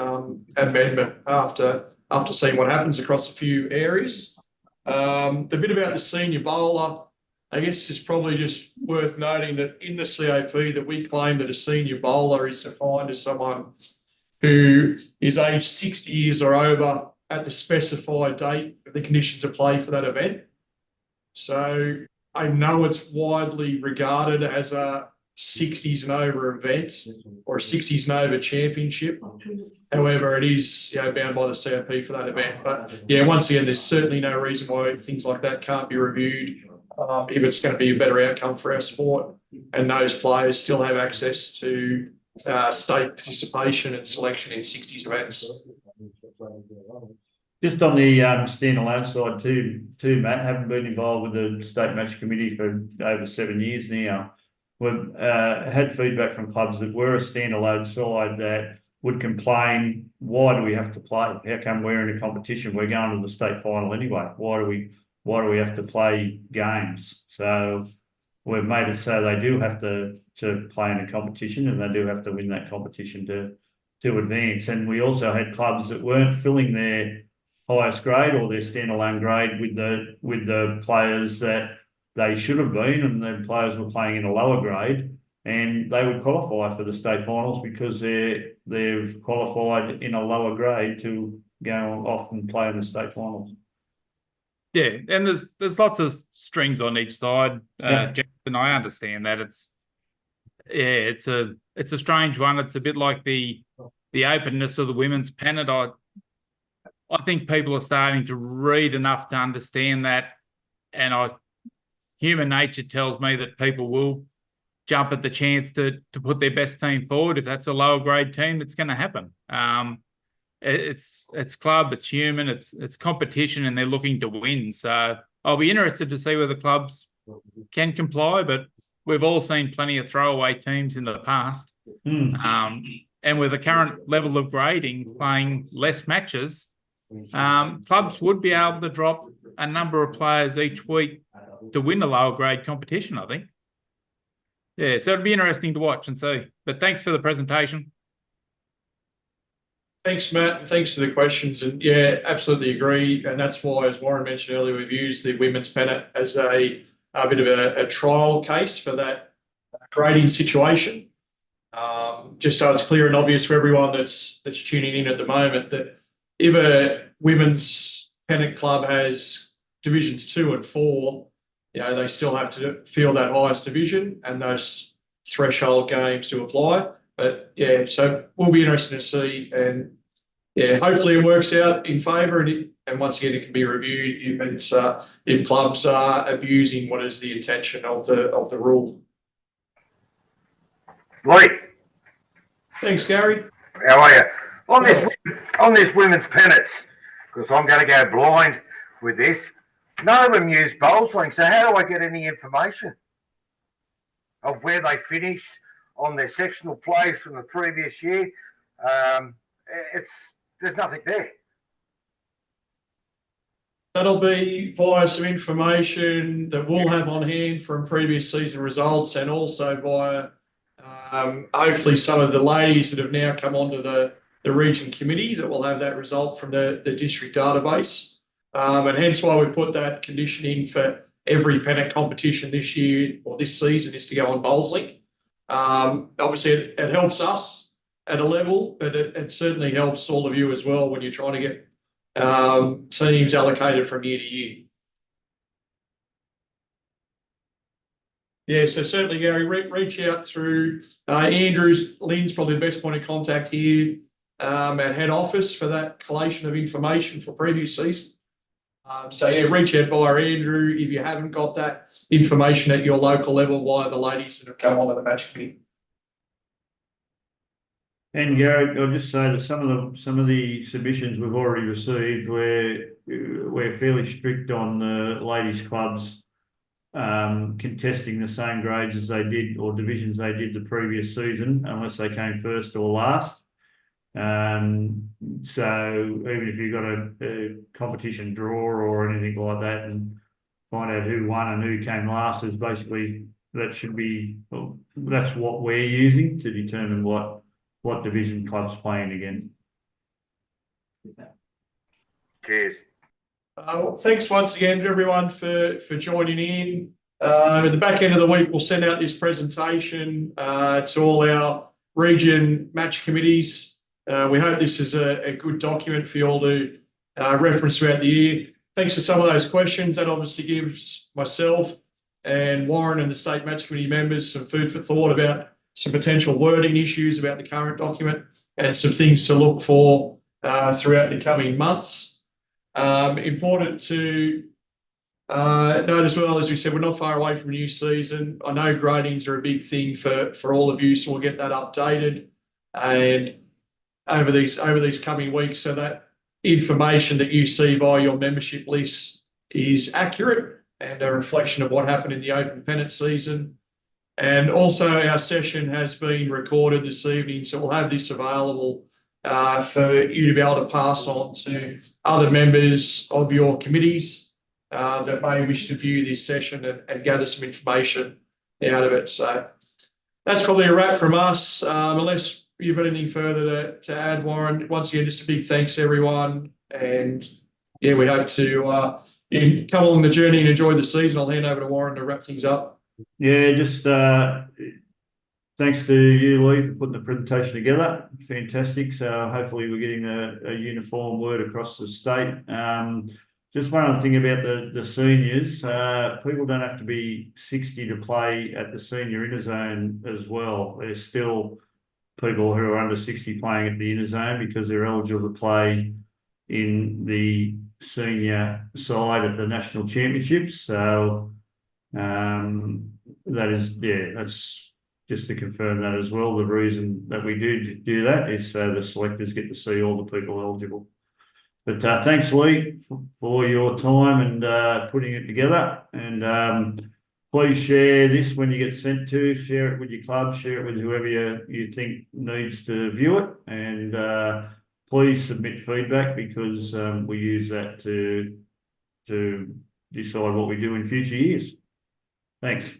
amendment after seeing what happens across a few areas. The bit about the senior bowler, I guess, is probably just worth noting that in the CAP that we claim that a senior bowler is defined as someone who is aged 60 years or over at the specified date of the conditions of play for that event. So I know it's widely regarded as a 60s and over event, or a 60s and over championship. However, it is bound by the CAP for that event. But yeah, once again, there's certainly no reason why things like that can't be reviewed if it's going to be a better outcome for our sport, and those players still have access to state participation and selection in 60s events. Just on the standalone side too, Matt, having been involved with the state match committee for over 7 years now, we've had feedback from clubs that were a standalone side that would complain, why do we have to play? How come we're in a competition? We're going to the state final anyway. Why do we have to play games? So we've made it so they do have to play in a competition, and they do have to win that competition to advance. And we also had clubs that weren't filling their highest grade or their standalone grade with the players that they should have been, and the players were playing in a lower grade, and they would qualify for the state finals because they've qualified in a lower grade to go off and play in the state finals. Yeah, and there's lots of strings on each side, and I understand that. It's a strange one. It's a bit like the openness of the women's pennant. I think people are starting to read enough to understand that, and human nature tells me that people will jump at the chance to put their best team forward. If that's a lower grade team, it's going to happen. It's club, it's human, it's competition, and they're looking to win. So I'll be interested to see whether clubs can comply, but we've all seen plenty of throwaway teams in the past. And with the current level of grading, playing less matches, clubs would be able to drop a number of players each week to win a lower grade competition, I think. Yeah, so it'd be interesting to watch and see. But thanks for the presentation. Thanks, Matt, and thanks for the questions. And yeah, absolutely agree. And that's why, as Warren mentioned earlier, we've used the women's pennant as a bit of a trial case for that grading situation. Just so it's clear and obvious for everyone that's tuning in at the moment, that if a women's pennant club has divisions 2 and 4, they still have to field that highest division, and those threshold games to apply. But yeah, so we'll be interested to see, and yeah, hopefully it works out in favour, and once again it can be reviewed if clubs are abusing what is the intention of the rule. Lee, thanks, Gary. how are you? On this women's pennants, because I'm going to go blind with this. none of them use Bowls Link. So how do I get any information of where they finish on their sectional play from the previous year? There's nothing there. That'll be via some information that we'll have on hand from previous season results, and also via hopefully some of the ladies that have now come onto the region committee that will have that result from the district database. And hence why we put that condition in for every Pennant competition this year or this season is to go on Bowls Link. Obviously, it helps us at a level, but it certainly helps all of you as well when you're trying to get teams allocated from year to year. Yeah, so certainly, Gary, reach out through Lynn's probably the best point of contact here at head office for that collation of information for previous season. So yeah, reach out via Andrew if you haven't got that information at your local level via the ladies that have come onto the match committee. And Gary, I'll just say that some of the submissions we've already received, we're fairly strict on the ladies' clubs contesting the same grades as they did or divisions they did the previous season, unless they came first or last. So even if you've got a competition draw or anything like that, and find out who won and who came last, is basically that's what we're using to determine what division club's playing again. Cheers. Well, thanks once again to everyone for joining in. At the back end of the week, we'll send out this presentation to all our region match committees. We hope this is a good document for you all to reference throughout the year. Thanks for some of those questions. That obviously gives myself and Warren and the state match committee members some food for thought about some potential wording issues about the current document and some things to look for throughout the coming months. Important to note as well, as we said, we're not far away from a new season. I know gradings are a big thing for all of you, so we'll get that updated and over these coming weeks, so that information that you see via your membership list is accurate and a reflection of what happened in the Open Pennant season. And also our session has been recorded this evening, so we'll have this available for you to be able to pass on to other members of your committees that may wish to view this session and gather some information out of it. So that's probably a wrap from us, unless you've got anything further to add, Warren. Once again, just a big thanks to everyone. And yeah, we hope to come along the journey and enjoy the season. I'll hand over to Warren to wrap things up. Yeah, just thanks to you, Lee, for putting the presentation together. Fantastic. So hopefully we're getting a uniform word across the state. Just one other thing about the seniors. People don't have to be 60 to play at the senior inner zone as well. There's still people who are under 60 playing at the inner zone because they're eligible to play in the senior side at the national championships. So that's just to confirm that as well. The reason that we do that is so the selectors get to see all the people eligible. But thanks, Lee, for your time and putting it together. And please share this when you get sent to. Share it with your club. Share it with whoever you think needs to view it. And please submit feedback, because we use that to decide what we do in future years. Thanks.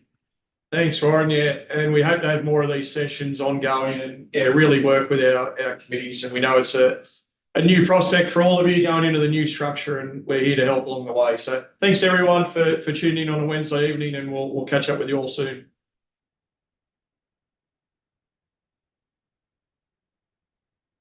Thanks, Warren. Yeah, and we hope to have more of these sessions ongoing and really work with our committees. And we know it's a new prospect for all of you going into the new structure, and we're here to help along the way. So thanks everyone for tuning in on a Wednesday evening, and we'll catch up with you all soon.